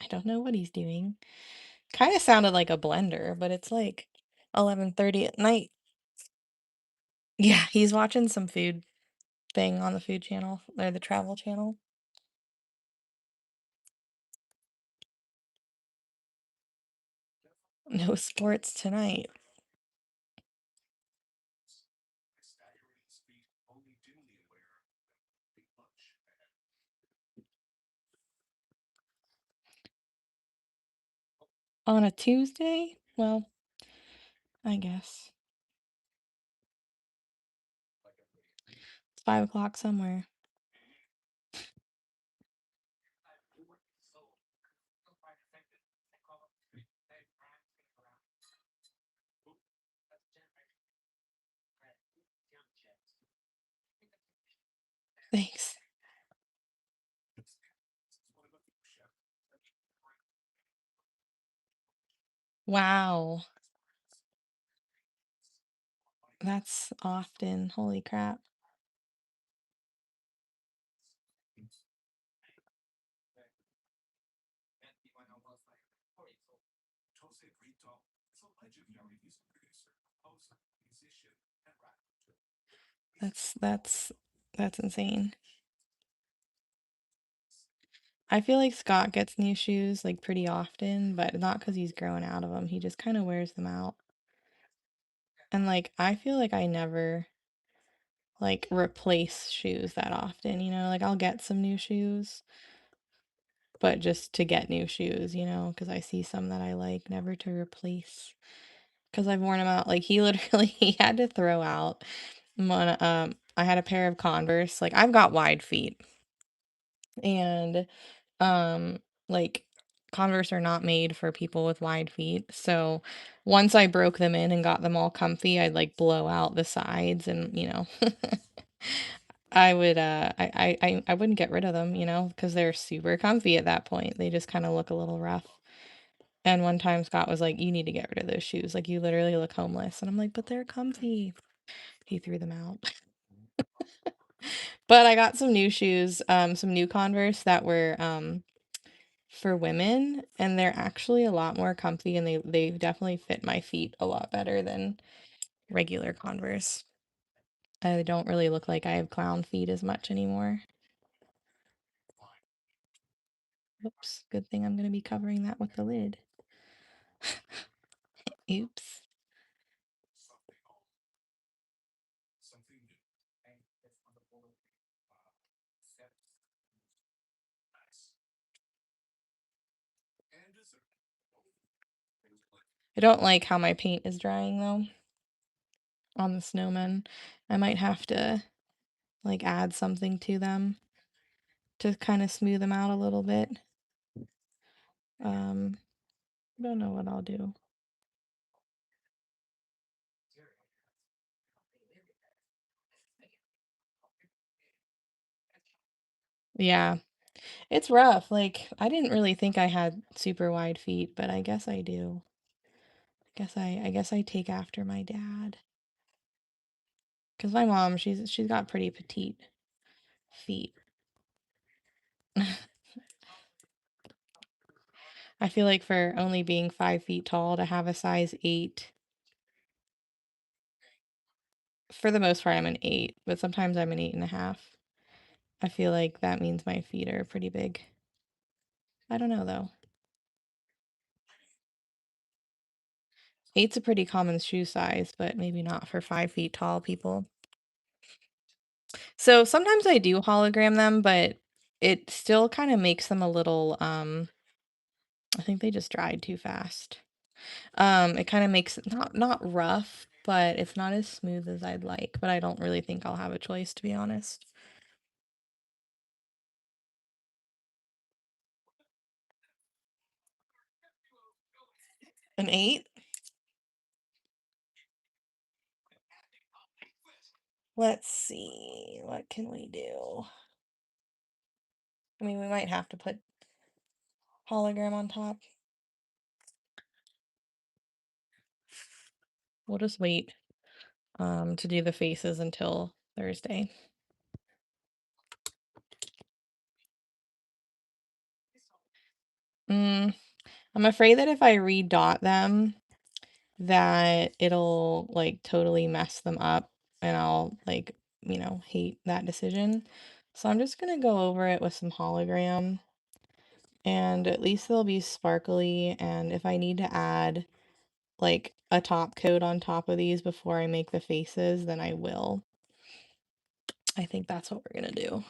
I don't know what he's doing. Kind of sounded like a blender, but it's like 11:30 at night. Yeah, he's watching some food thing on the food channel or the travel channel. No sports tonight. On a Tuesday? Well, I guess. It's 5 o'clock somewhere. Thanks. Wow. That's often. Holy crap. That's that's insane. I feel like Scott gets new shoes like pretty often, but not because he's growing out of them. He just kind of wears them out. And like I feel like I never like replace shoes that often, like I'll get some new shoes, but just to get new shoes, because I see some that I like, never to replace. Because I've worn them out. Like he literally he had to throw out one I had a pair of Converse. Like I've got wide feet and um like Converse are not made for people with wide feet. So once I broke them in and got them all comfy, I'd like blow out the sides and I would I wouldn't get rid of them, because they're super comfy at that point. They just kind of look a little rough. And one time Scott was like, "You need to get rid of those shoes. Like you literally look homeless." And I'm like, "But they're comfy." He threw them out. But I got some new shoes, some new Converse that were for women, and they're actually a lot more comfy and they definitely fit my feet a lot better than regular Converse. I don't really look like I have clown feet as much anymore. Oops, good thing I'm going to be covering that with the lid. Oops. I don't like how my paint is drying though on the snowmen. I might have to like add something to them to kind of smooth them out a little bit. Um, don't know what I'll do. Yeah, it's rough. Like I didn't really think I had super wide feet, but I guess I do. I guess I take after my dad. Because my mom, she's got pretty petite feet. I feel like for only being 5 feet tall to have a size 8, for the most part, I'm an 8, but sometimes I'm an 8.5. I feel like that means my feet are pretty big. I don't know though. 8's a pretty common shoe size, but maybe not for 5 feet tall people. So sometimes I do hologram them, but it still kind of makes them a little, I think they just dried too fast. It kind of makes it not rough, but it's not as smooth as I'd like, but I don't really think I'll have a choice, to be honest. An 8? Let's see. What can we do? I mean, we might have to put hologram on top. We'll just wait to do the faces until Thursday. Mm, I'm afraid that if I redot them, that it'll like totally mess them up and I'll like, hate that decision. So I'm just gonna go over it with some hologram and at least they'll be sparkly. And if I need to add like a top coat on top of these before I make the faces, then I will. I think that's what we're gonna do.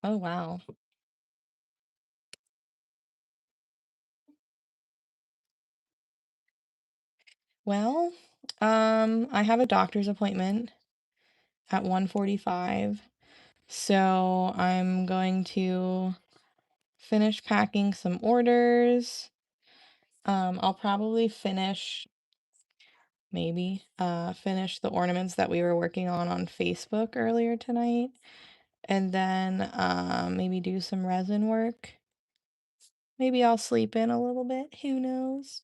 Oh wow. Well, I have a doctor's appointment at 1:45, so I'm going to finish packing some orders. I'll probably finish the ornaments that we were working on Facebook earlier tonight, and then maybe do some resin work. Maybe I'll sleep in a little bit, who knows?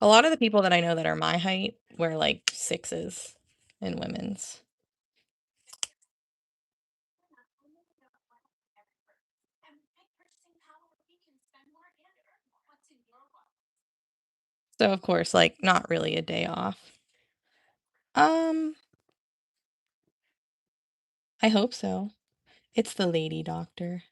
A lot of the people that I know that are my height wear like sixes in women's. So of course, like not really a day off. Um, I hope so. It's the lady doctor.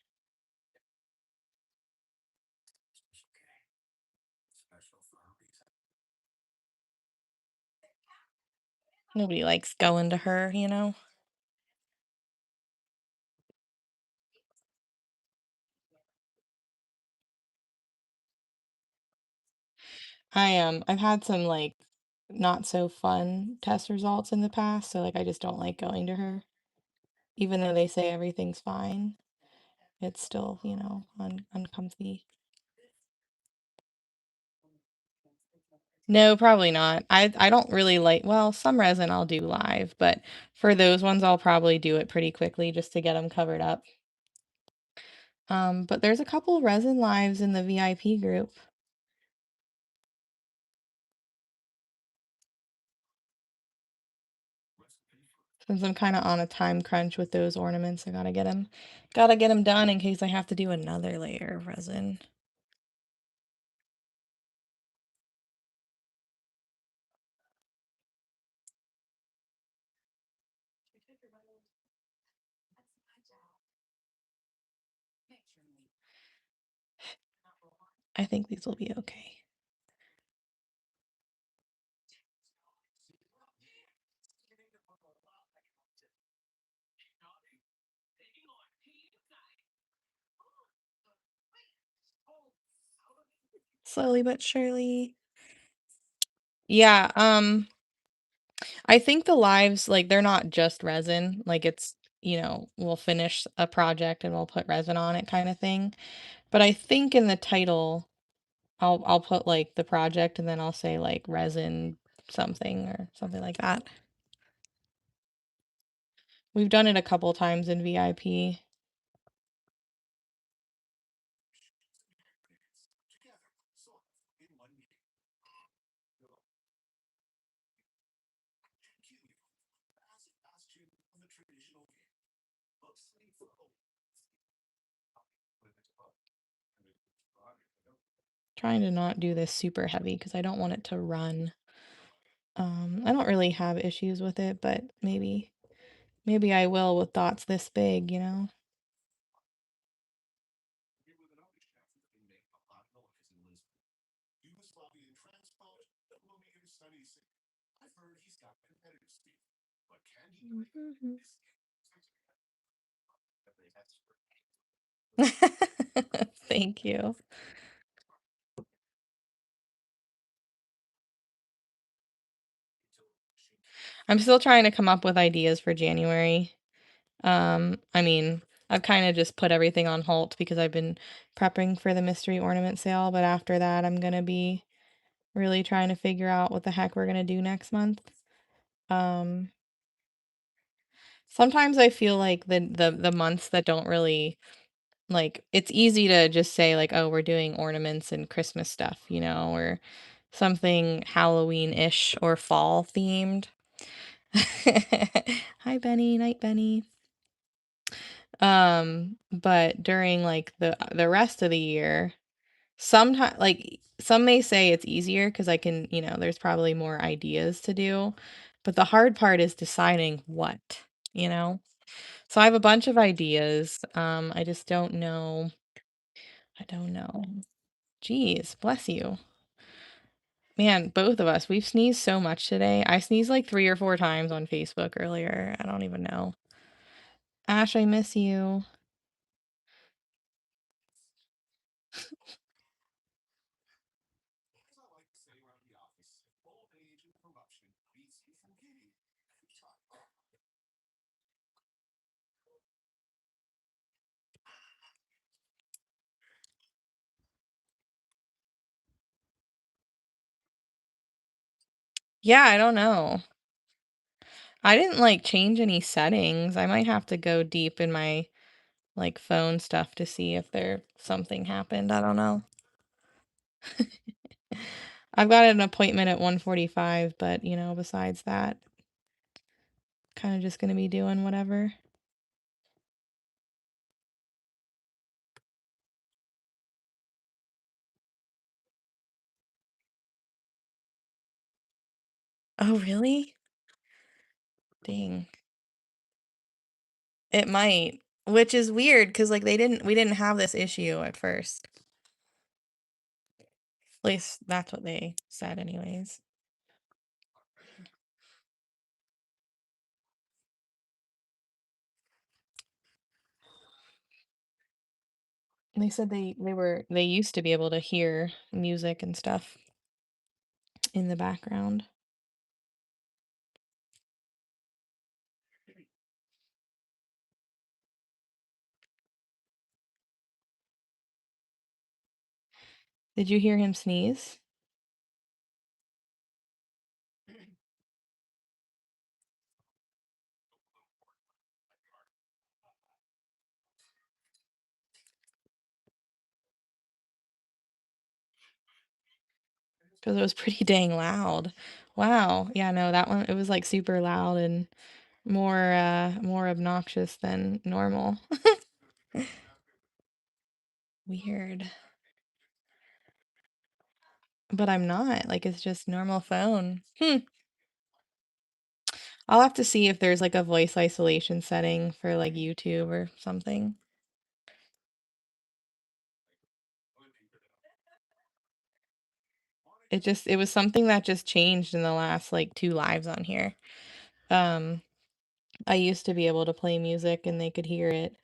Nobody likes going to her, you know? I've had some like not so fun test results in the past, so like I just don't like going to her. Even though they say everything's fine, it's still, uncomfy. No, probably not. I don't really like, well, some resin I'll do live, but for those ones I'll probably do it pretty quickly just to get them covered up. But there's a couple resin lives in the VIP group. Since I'm kind of on a time crunch with those ornaments, I gotta get them done in case I have to do another layer of resin. I think these will be okay. Slowly but surely. Yeah, I think the lives, like, they're not just resin, like, we'll finish a project and we'll put resin on it kind of thing. But I think in the title, I'll put, like, the project and then I'll say, like, resin something or something like that. We've done it a couple times in VIP. Trying to not do this super heavy because I don't want it to run. I don't really have issues with it, but maybe I will with dots this big, you know? Thank you. I'm still trying to come up with ideas for January. I mean, I've kind of just put everything on halt because I've been prepping for the mystery ornament sale, but after that, I'm gonna be really trying to figure out what the heck we're gonna do next month. Um, Sometimes I feel like the months that don't really like it's easy to just say like, oh, we're doing ornaments and Christmas stuff, or something Halloween-ish or fall themed. Hi Benny, night Benny. But during like the rest of the year, sometimes like some may say it's easier because I can, there's probably more ideas to do, but the hard part is deciding what, you know? So I have a bunch of ideas. I just don't know. I don't know. Jeez, bless you. Man, both of us, we've sneezed so much today. I sneezed like 3 or 4 times on Facebook earlier. I don't even know. Ash, I miss you. Yeah, I don't know. I didn't like change any settings. I might have to go deep in my like phone stuff to see if there something happened. I don't know. I've got an appointment at 1:45, but besides that, kind of just gonna be doing whatever. Oh, really? Dang. It might, which is weird because like we didn't have this issue at first. At least that's what they said anyways. They said they used to be able to hear music and stuff in the background. Did you hear him sneeze? Because it was pretty dang loud. Wow. Yeah, no, that one it was like super loud and more obnoxious than normal. Weird. But I'm not. Like it's just normal phone. I'll have to see if there's like a voice isolation setting for like YouTube or something. It was something that just changed in the last like two lives on here. Um I used to be able to play music and they could hear it.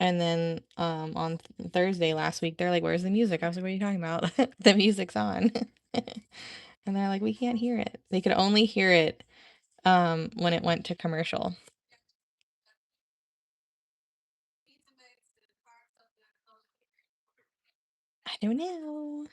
And then on Thursday last week, they're like, "Where's the music?" I was like, "What are you talking about?" The music's on. And they're like, "We can't hear it." They could only hear it when it went to commercial. I don't know.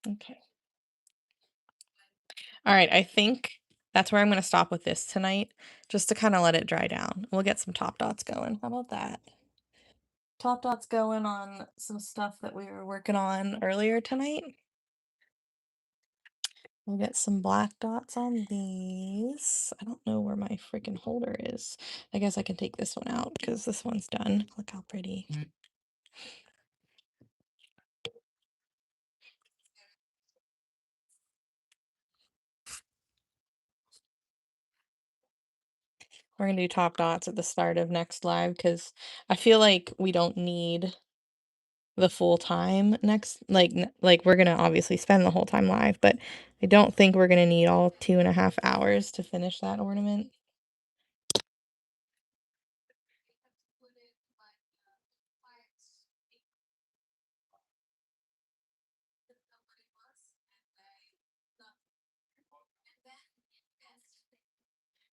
Okay. All right, I think that's where I'm going to stop with this tonight, just to kind of let it dry down. We'll get some top dots going. How about that? Top dots going on some stuff that we were working on earlier tonight. We'll get some black dots on these. I don't know where my freaking holder is. I guess I can take this one out because this one's done. Look how pretty. We're gonna do top dots at the start of next live because I feel like we don't need the full time next like we're gonna obviously spend the whole time live, but I don't think we're gonna need all 2.5 hours to finish that ornament.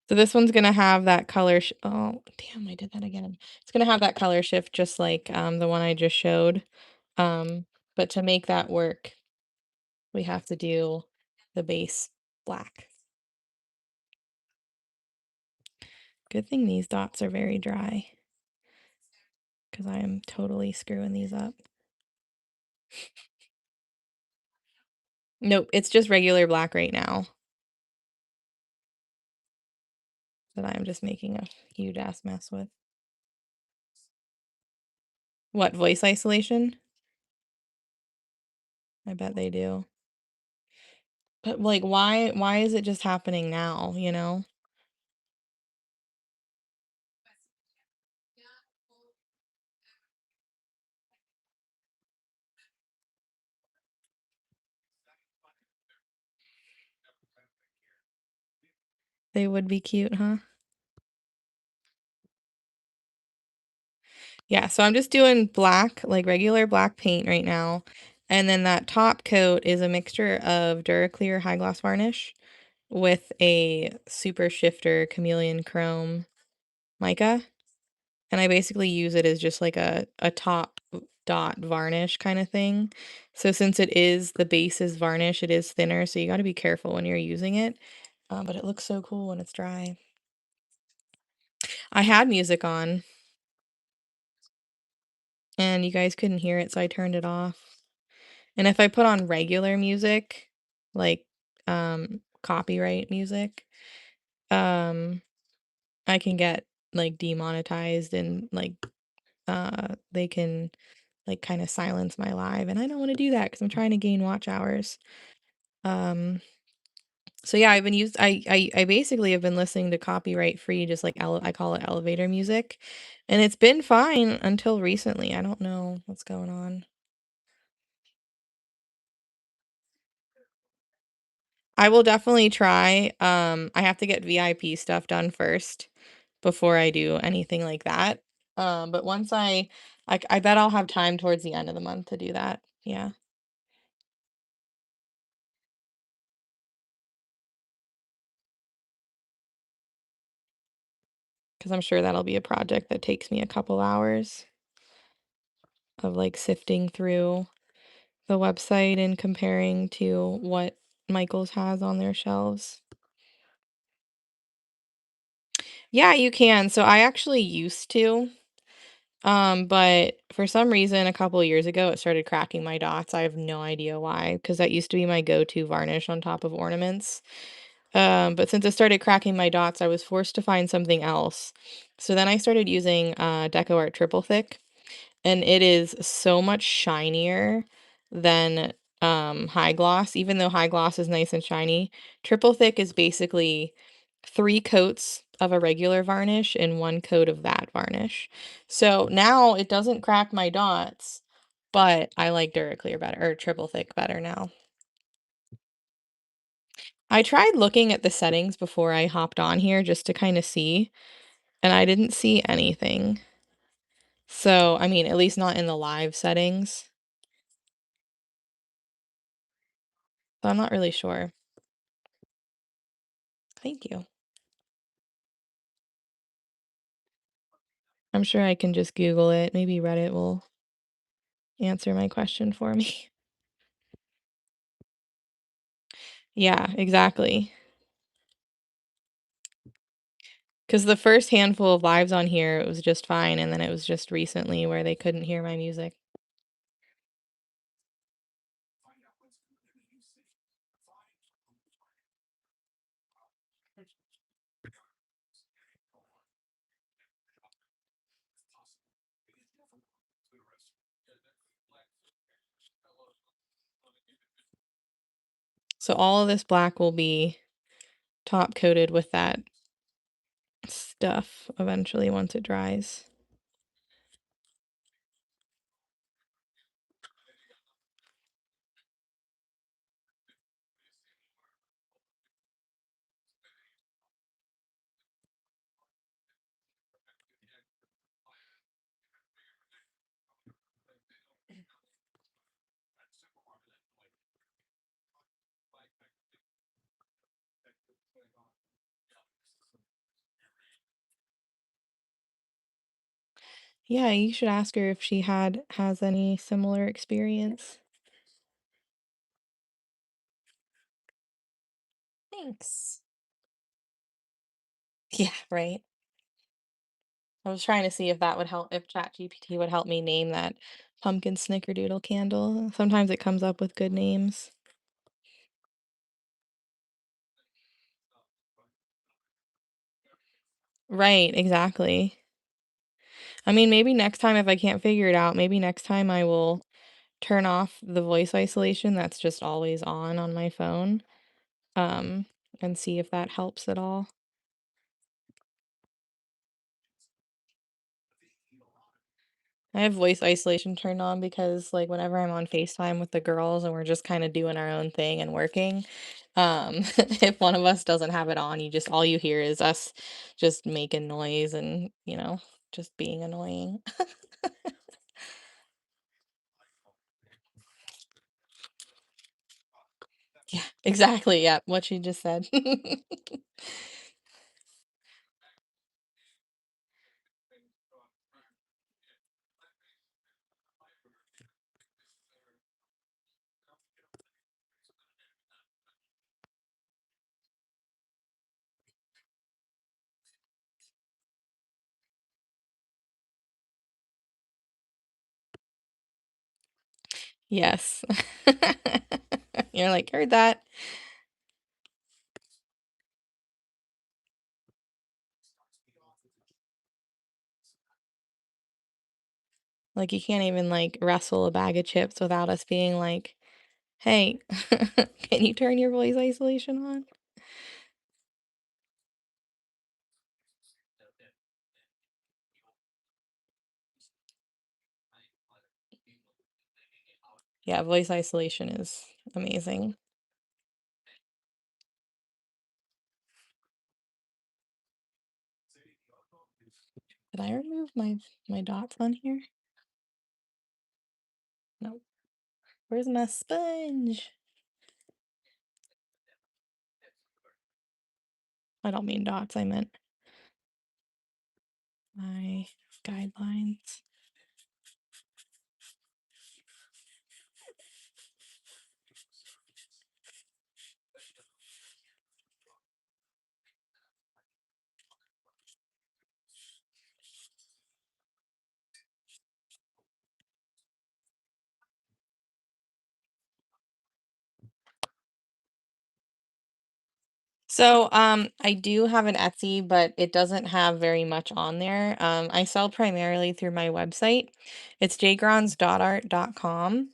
So this one's gonna have that color oh damn, I did that again. It's gonna have that color shift just like the one I just showed. But to make that work, we have to do the base black. Good thing these dots are very dry because I am totally screwing these up. Nope, it's just regular black right now that I'm just making a huge ass mess with. What, voice isolation? I bet they do. But like why is it just happening now, you know? They would be cute, huh? Yeah, so I'm just doing black, like regular black paint right now. And then that top coat is a mixture of Duraclear high gloss varnish with a super shifter chameleon chrome mica. And I basically use it as just like a top dot varnish kind of thing. So since it is the base is varnish, it is thinner, so you got to be careful when you're using it. But it looks so cool when it's dry. I had music on and you guys couldn't hear it, so I turned it off. And if I put on regular music, like copyright music, um I can get like demonetized and like they can like kind of silence my live and I don't want to do that because I'm trying to gain watch hours. Um so yeah, I've been used I basically have been listening to copyright free just like I call it elevator music and it's been fine until recently. I don't know what's going on. I will definitely try. I have to get VIP stuff done first before I do anything like that. But once I bet I'll have time towards the end of the month to do that. Yeah, because I'm sure that'll be a project that takes me a couple hours of like sifting through the website and comparing to what Michael's has on their shelves. Yeah, you can. So I actually used to. But for some reason, a couple of years ago, it started cracking my dots. I have no idea why, because that used to be my go-to varnish on top of ornaments. But since it started cracking my dots, I was forced to find something else. So then I started using Deco Art Triple Thick, and it is so much shinier than High Gloss. Even though High Gloss is nice and shiny, Triple Thick is basically 3 coats of a regular varnish and 1 coat of that varnish. So now it doesn't crack my dots, but I like Duraclear better or Triple Thick better now. I tried looking at the settings before I hopped on here just to kind of see, and I didn't see anything. So, I mean, at least not in the live settings. So I'm not really sure. Thank you. I'm sure I can just Google it. Maybe Reddit will answer my question for me. Yeah, exactly. Because the first handful of lives on here, it was just fine, and then it was just recently where they couldn't hear my music. So all of this black will be top coated with that stuff eventually once it dries. Yeah, you should ask her if she has any similar experience. Thanks. Yeah, right. I was trying to see if that would help, if ChatGPT would help me name that pumpkin snickerdoodle candle. Sometimes it comes up with good names. Right, exactly. I mean, maybe next time if I can't figure it out, maybe next time I will turn off the voice isolation that's just always on my phone, um, and see if that helps at all. I have voice isolation turned on because, like, whenever I'm on FaceTime with the girls and we're just kind of doing our own thing and working, if one of us doesn't have it on, you just all you hear is us just making noise and, just being annoying. Yeah, exactly. Yeah, what you just said. Yes. You're like, heard that. Like, you can't even like wrestle a bag of chips without us being like, hey, can you turn your voice isolation on? Yeah, voice isolation is amazing. Did I remove my dots on here? No. Where's my sponge? I don't mean dots, I meant my guidelines. So, I do have an Etsy, but it doesn't have very much on there. I sell primarily through my website. It's jgrondz.art.com.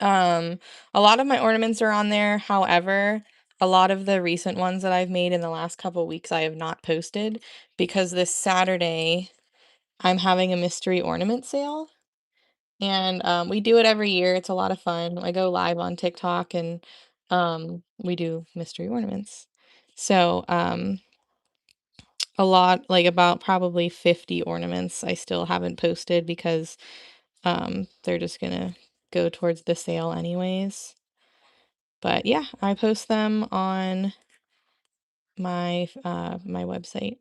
Um, a lot of my ornaments are on there. However, a lot of the recent ones that I've made in the last couple weeks I have not posted because this Saturday I'm having a mystery ornament sale. And we do it every year. It's a lot of fun. I go live on TikTok and we do mystery ornaments. So, a lot, like about probably 50 ornaments I still haven't posted because they're just gonna go towards the sale anyways. But yeah, I post them on my website.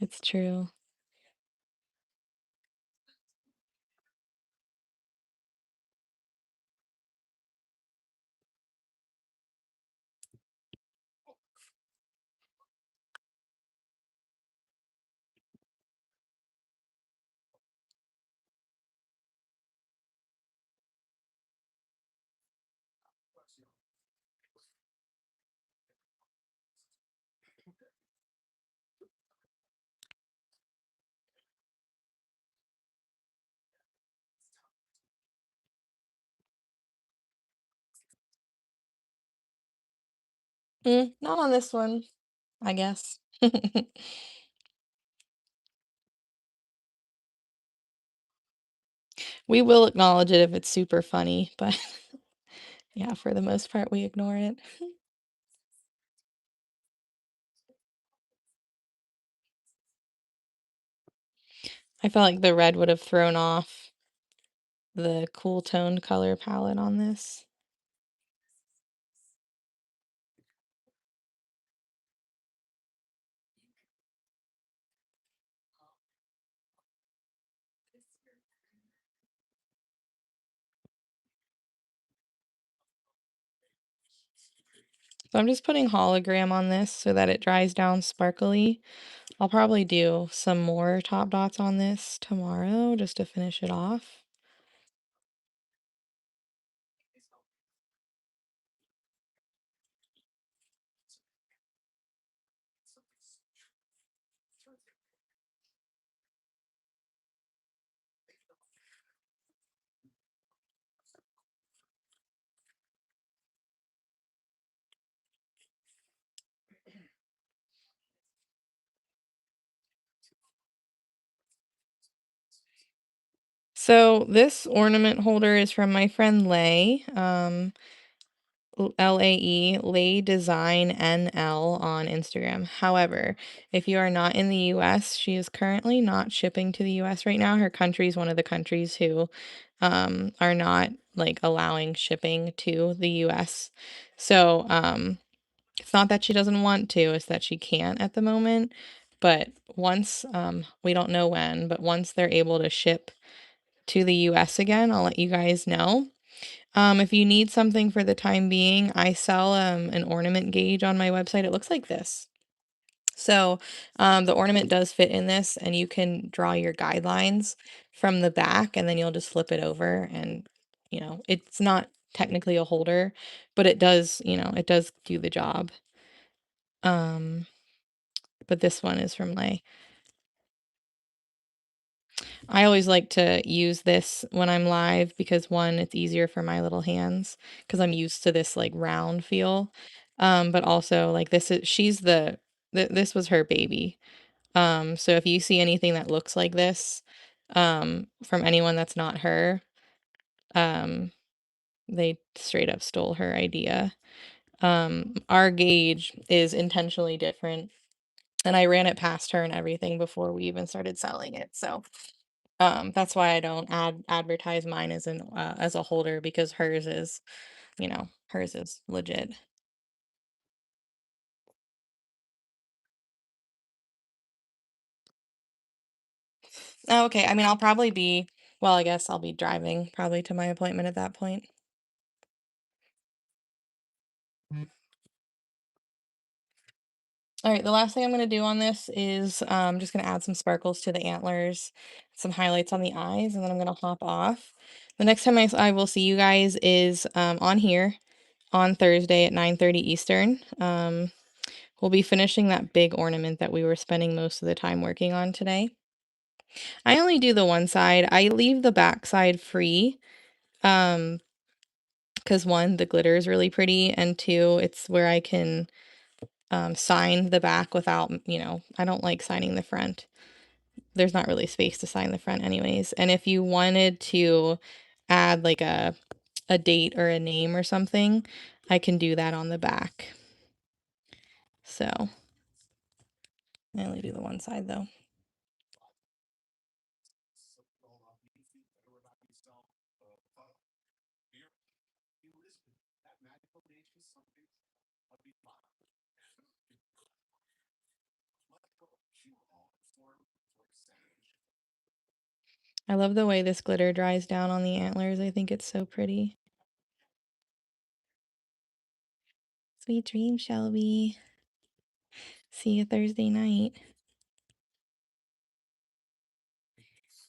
It's true. Not on this one, I guess. We will acknowledge it if it's super funny, but yeah, for the most part, we ignore it. I felt like the red would have thrown off the cool toned color palette on this. So I'm just putting hologram on this so that it dries down sparkly. I'll probably do some more top dots on this tomorrow just to finish it off. So this ornament holder is from my friend Lay, LAE, Lay Design NL on Instagram. However, if you are not in the US, she is currently not shipping to the US right now. Her country is one of the countries who are not like allowing shipping to the US. So, it's not that she doesn't want to, it's that she can't at the moment. But once, we don't know when, but once they're able to ship to the US again, I'll let you guys know. If you need something for the time being, I sell an ornament gauge on my website. It looks like this. So the ornament does fit in this, and you can draw your guidelines from the back, and then you'll just flip it over, and it's not technically a holder, but it does, it does do the job. But this one is from Lay. I always like to use this when I'm live because one, it's easier for my little hands because I'm used to this like round feel. But also like this was her baby. So if you see anything that looks like this, from anyone that's not her, um, they straight up stole her idea. Our gauge is intentionally different, and I ran it past her and everything before we even started selling it. So that's why I don't advertise mine as a holder because hers is legit. Oh, okay. I mean, well, I guess I'll be driving probably to my appointment at that point. All right, the last thing I'm going to do on this is just going to add some sparkles to the antlers, some highlights on the eyes, and then I'm going to hop off. The next time I will see you guys is on here on Thursday at 9:30 Eastern. We'll be finishing that big ornament that we were spending most of the time working on today. I only do the one side. I leave the back side free. Because one, the glitter is really pretty, and two, it's where I can sign the back without, I don't like signing the front. There's not really space to sign the front anyways. And if you wanted to add like a date or a name or something, I can do that on the back. So I only do the one side though. I love the way this glitter dries down on the antlers. I think it's so pretty. Sweet dreams, Shelby. See you Thursday night.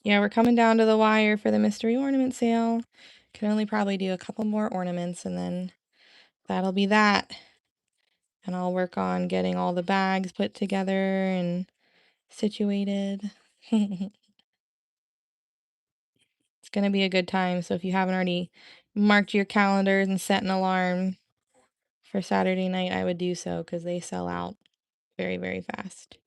Yeah, we're coming down to the wire for the mystery ornament sale. Can only probably do a couple more ornaments and then that'll be that. And I'll work on getting all the bags put together and situated. It's gonna be a good time. So if you haven't already marked your calendars and set an alarm for Saturday night, I would do so because they sell out very, very fast.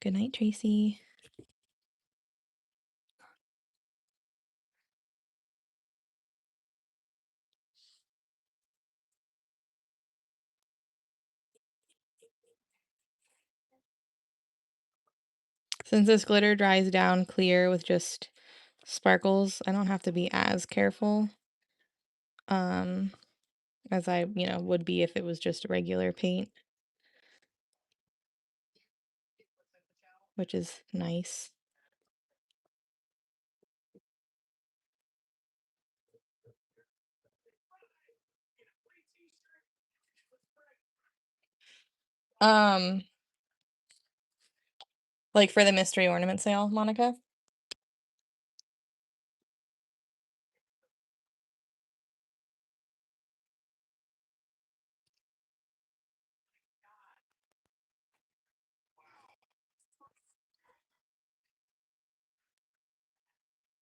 Good night, Tracy. Since this glitter dries down clear with just sparkles, I don't have to be as careful um, as I, would be if it was just regular paint, which is nice. Um, like for the mystery ornament sale, Monica?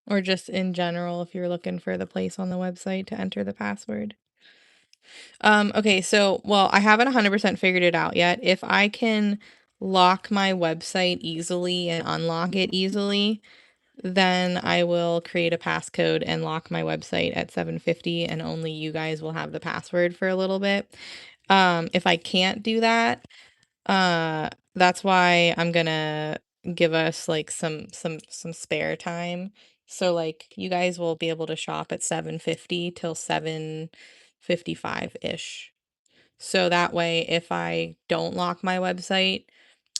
Or just in general if you're looking for the place on the website to enter the password? Okay, so, well, I haven't 100% figured it out yet. If I can lock my website easily and unlock it easily, then I will create a passcode and lock my website at 750 and only you guys will have the password for a little bit. If I can't do that, that's why I'm gonna give us like some spare time. So like you guys will be able to shop at 750 till 7:55-ish. So that way, if I don't lock my website,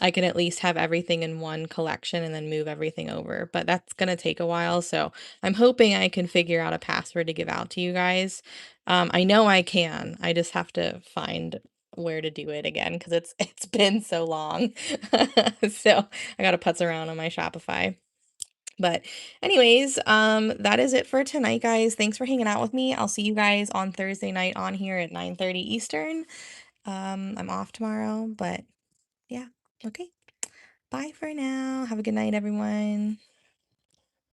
I can at least have everything in one collection and then move everything over. But that's going to take a while. So I'm hoping I can figure out a password to give out to you guys. I know I can. I just have to find where to do it again because it's been so long. So I got to putz around on my Shopify. But anyways, that is it for tonight, guys. Thanks for hanging out with me. I'll see you guys on Thursday night on here at 9:30 Eastern. I'm off tomorrow, but yeah. Okay. Bye for now. Have a good night, everyone.